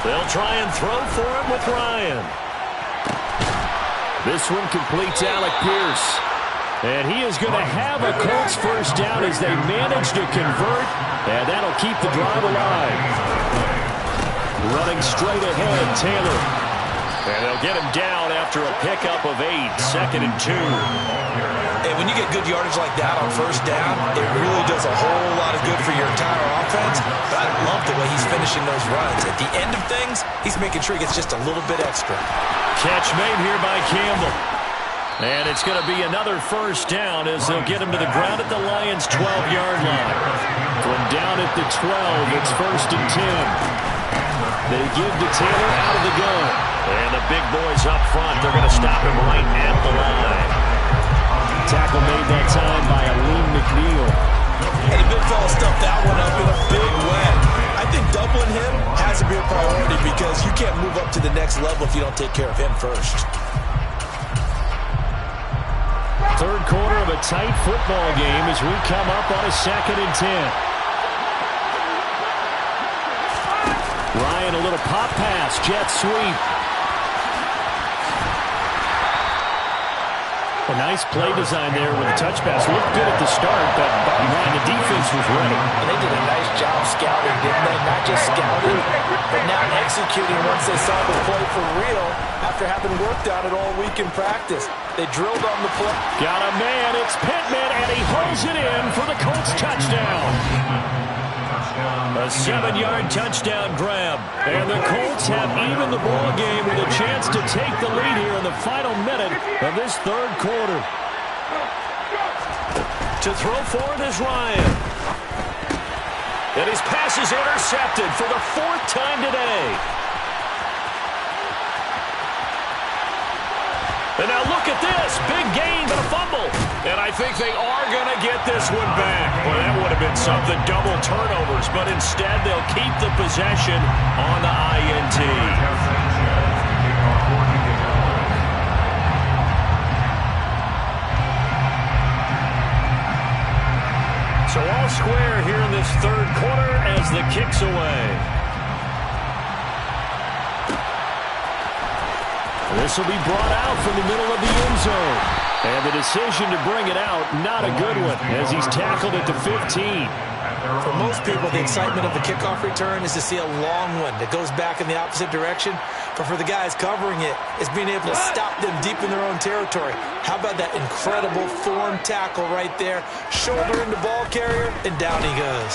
They'll try and throw for him with Ryan. This one completes Alec Pierce. And he is going to have a Colts first down as they manage to convert. And that'll keep the drive alive. Running straight ahead, Taylor. And they'll get him down after a pickup of 8, second and 2. And when you get good yardage like that on first down, it really does a whole lot of good for your entire offense. But I love the way he's finishing those runs. At the end of things, he's making sure he gets just a little bit extra. Catch made here by Campbell. And it's going to be another first down as they'll get him to the ground at the Lions' 12-yard line. From down at the 12, it's first and 10. They give to Taylor out of the gun. And the big boys up front, they're going to stop him right at the line. Tackle made that time by Aleem McNeil. And the big fella stuffed that one up in a big way. I think doubling him has to be a priority because you can't move up to the next level if you don't take care of him first. Third quarter of a tight football game as we come up on a second and 10. Ryan, a little pop pass, jet sweep. A nice play design there with the touch pass. Looked good at the start, but bottom line, the defense was ready. And they did a nice job scouting, didn't they? Not just scouting, but now executing once they saw the play for real after having worked on it all week in practice. They drilled on the play. Got a man, it's Pittman, and he holds it in for the Colts touchdown. A 7-yard touchdown grab. And the Colts have even the ball game with a chance to take the lead here in the final minute of this third quarter. To throw for it is Ryan. And his pass is intercepted for the 4th time today. And now look at this. Big gain, but a fumble. And I think they are going to get this one back. Well, that would have been something. Double turnovers. But instead, they'll keep the possession on the INT. So all square here in this third quarter as the kick's away. This will be brought out from the middle of the end zone. And the decision to bring it out, not a good one, as he's tackled at the 15. For most people, the excitement of the kickoff return is to see a long one that goes back in the opposite direction. But for the guys covering it, it's being able to stop them deep in their own territory. How about that incredible form tackle right there? Shoulder into ball carrier, and down he goes.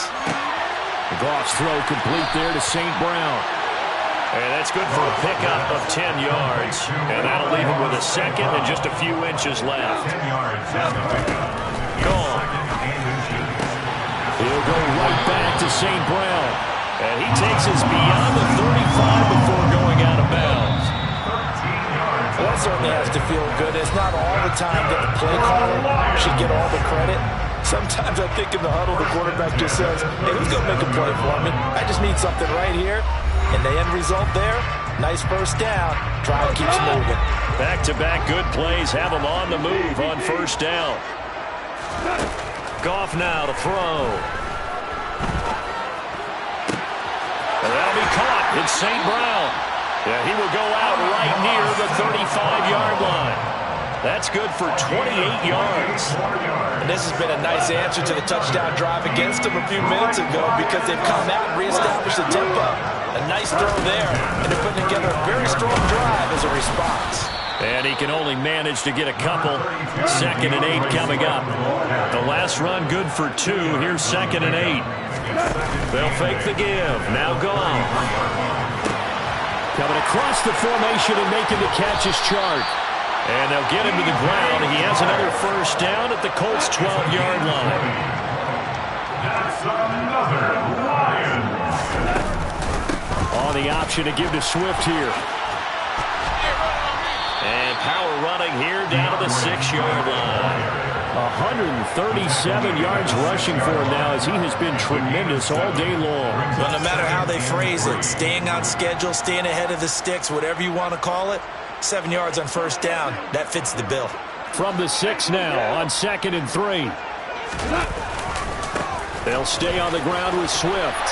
Goff's throw complete there to St. Brown. And that's good for a pickup of 10 yards. And that'll leave him with a second and just a few inches left. Gone. He'll go right back to St. Brown. And he takes us beyond the 35 before going out of bounds. Well, that certainly has to feel good. It's not all the time that the play caller should get all the credit. Sometimes I think in the huddle, the quarterback just says, hey, who's going to make a play for me? I just need something right here. And the end result there, nice first down. Drive keeps moving. Back-to-back good plays have him on the move on first down. Goff now to throw. And that'll be caught. It's St. Brown. Yeah, he will go out right near the 35-yard line. That's good for 28 yards. And this has been a nice answer to the touchdown drive against them a few minutes ago because they've come out and reestablished the tempo. A nice throw there, and they're putting together a very strong drive as a response. And he can only manage to get a couple. 2nd and 8 coming up. The last run good for 2. Here's 2nd and 8. They'll fake the give. Now gone. Coming across the formation and making the catch is Chark. And they'll get him to the ground. He has another first down at the Colts' 12-yard line. That's another Lion. On the option to give to Swift here. And power running here down to the 6-yard line. 137 yards rushing for him now as he has been tremendous all day long. But no matter how they phrase it, staying on schedule, staying ahead of the sticks, whatever you want to call it, 7 yards on first down, that fits the bill. From the 6 now on 2nd and 3. They'll stay on the ground with Swift.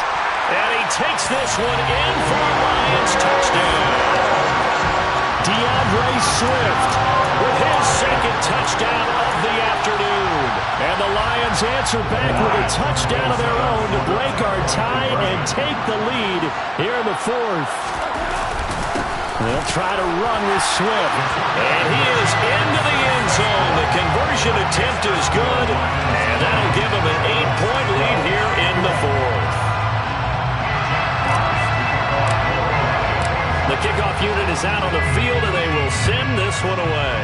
And he takes this one in for a Lions touchdown. DeAndre Swift with his 2nd touchdown of the afternoon. And the Lions answer back with a touchdown of their own to break our tie and take the lead here in the 4th. They'll try to run with Swift. And he is into the end zone. The conversion attempt is good. And that'll give him an 8-point lead here in the 4th. The kickoff unit is out on the field, and they will send this one away.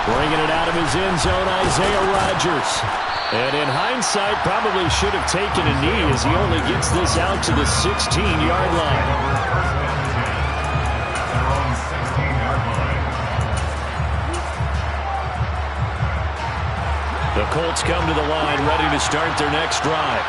Bringing it out of his end zone, Isaiah Rodgers. And in hindsight, probably should have taken a knee as he only gets this out to the 16-yard line. The Colts come to the line, ready to start their next drive.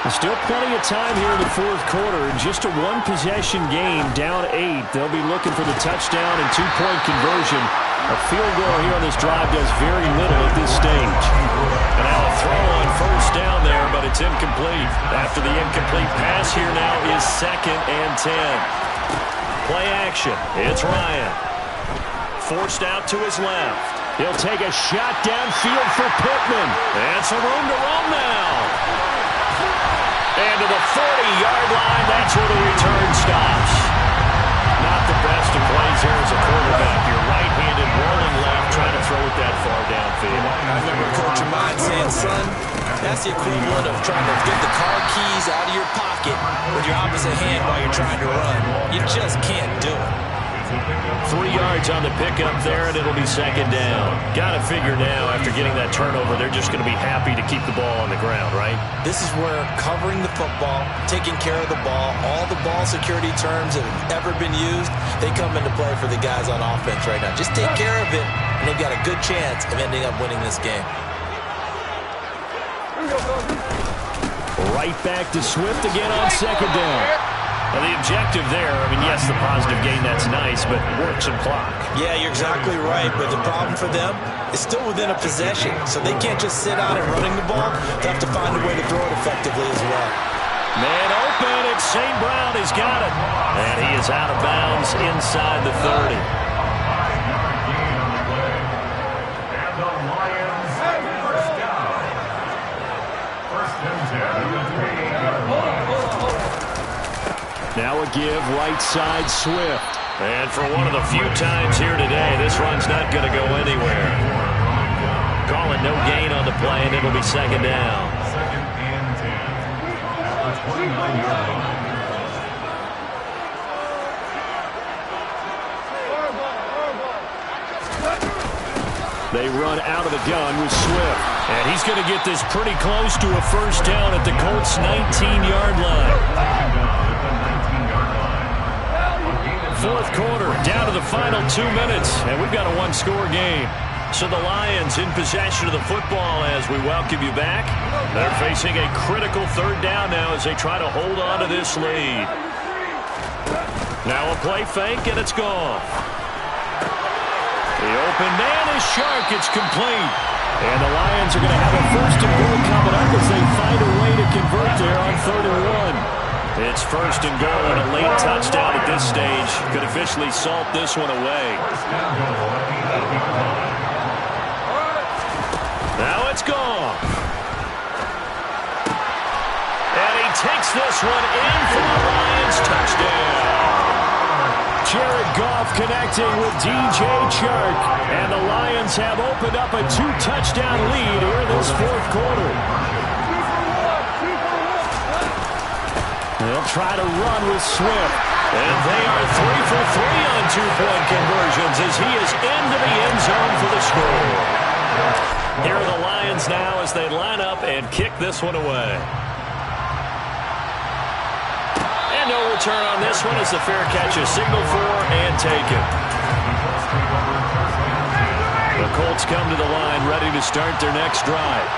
There's still plenty of time here in the 4th quarter. Just a one-possession game, down 8. They'll be looking for the touchdown and 2-point conversion. A field goal here on this drive does very little at this stage. And now a throw on first down there, but it's incomplete. After the incomplete pass, here now is 2nd and 10. Play action. It's Ryan. Forced out to his left. He'll take a shot downfield for Pittman. And some room to roam now. And to the 40-yard line, that's where the return stops. Not the best of plays here as a quarterback. You're right-handed, rolling left, trying to throw it that far downfield. I remember Coach of mine saying, son, that's the equivalent of trying to get the car keys out of your pocket with your opposite hand while you're trying to run. You just can't do it. 3 yards on the pickup there, and it'll be 2nd down. Got to figure now, after getting that turnover, they're just going to be happy to keep the ball on the ground, right? This is where covering the football, taking care of the ball, all the ball security terms that have ever been used, they come into play for the guys on offense right now. Just take care of it, and they've got a good chance of ending up winning this game. Right back to Swift again on 2nd down. Well, the objective there, I mean, yes, the positive gain, that's nice, but work some clock. Yeah, you're exactly right, but the problem for them is still within a possession, so they can't just sit on it running the ball. They have to find a way to throw it effectively as well. Man open, it's St. Brown, he's got it. And he is out of bounds inside the 30. And the Lions first down. 1st and 10 at the 3-yard line. Now a give, right side, Swift. And for one of the few times here today, this run's not going to go anywhere. Call it no gain on the play, and it'll be 2nd down. 2nd and 10 at the 29-yard line. They run out of the gun with Swift. And he's going to get this pretty close to a first down at the Colts' 19-yard line. 4th quarter, down to the final 2 minutes, and we've got a one-score game. So the Lions in possession of the football as we welcome you back. They're facing a critical 3rd down now as they try to hold on to this lead. Now a play fake, and it's gone. The open man is Chark. It's complete. And the Lions are going to have a 1st and goal coming up as they find a way to convert there on 3rd and 1. It's 1st and goal, and a late touchdown at this stage could officially salt this one away. Now it's gone. And he takes this one in for the Lions touchdown. Goff connecting with DJ Chark. And the Lions have opened up a 2-touchdown lead here this fourth quarter. They'll try to run with Swift. And they are 3 for 3 on 2-point conversions as he is into the end zone for the score. Here are the Lions now as they line up and kick this one away. And no return on this one as the fair catch is signaled for and taken. The Colts come to the line ready to start their next drive.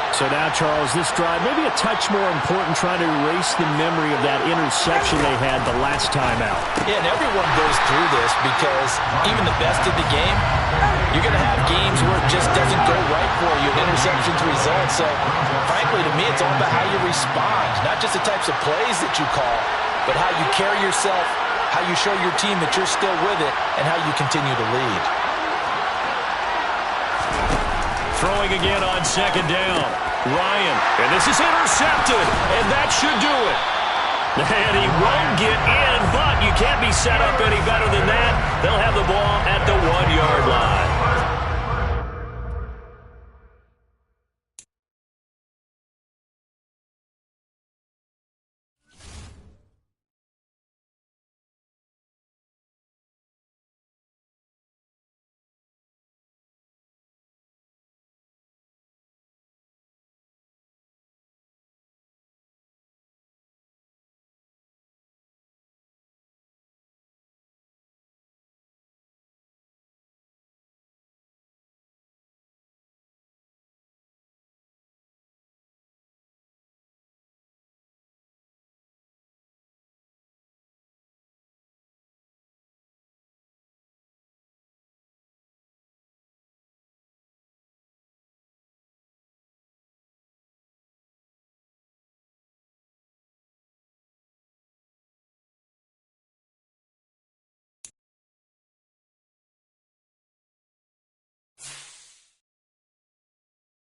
So now, Charles, this drive maybe a touch more important, trying to erase the memory of that interception they had the last time out. Yeah, and everyone goes through this because even the best in the game, you're going to have games where it just doesn't go right for you, and interceptions result. So, frankly, to me, it's all about how you respond, not just the types of plays that you call, but how you carry yourself, how you show your team that you're still with it, and how you continue to lead. Throwing again on second down. Ryan, and this is intercepted, and that should do it. And he won't get in, but you can't be set up any better than that. They'll have the ball at the 1-yard line.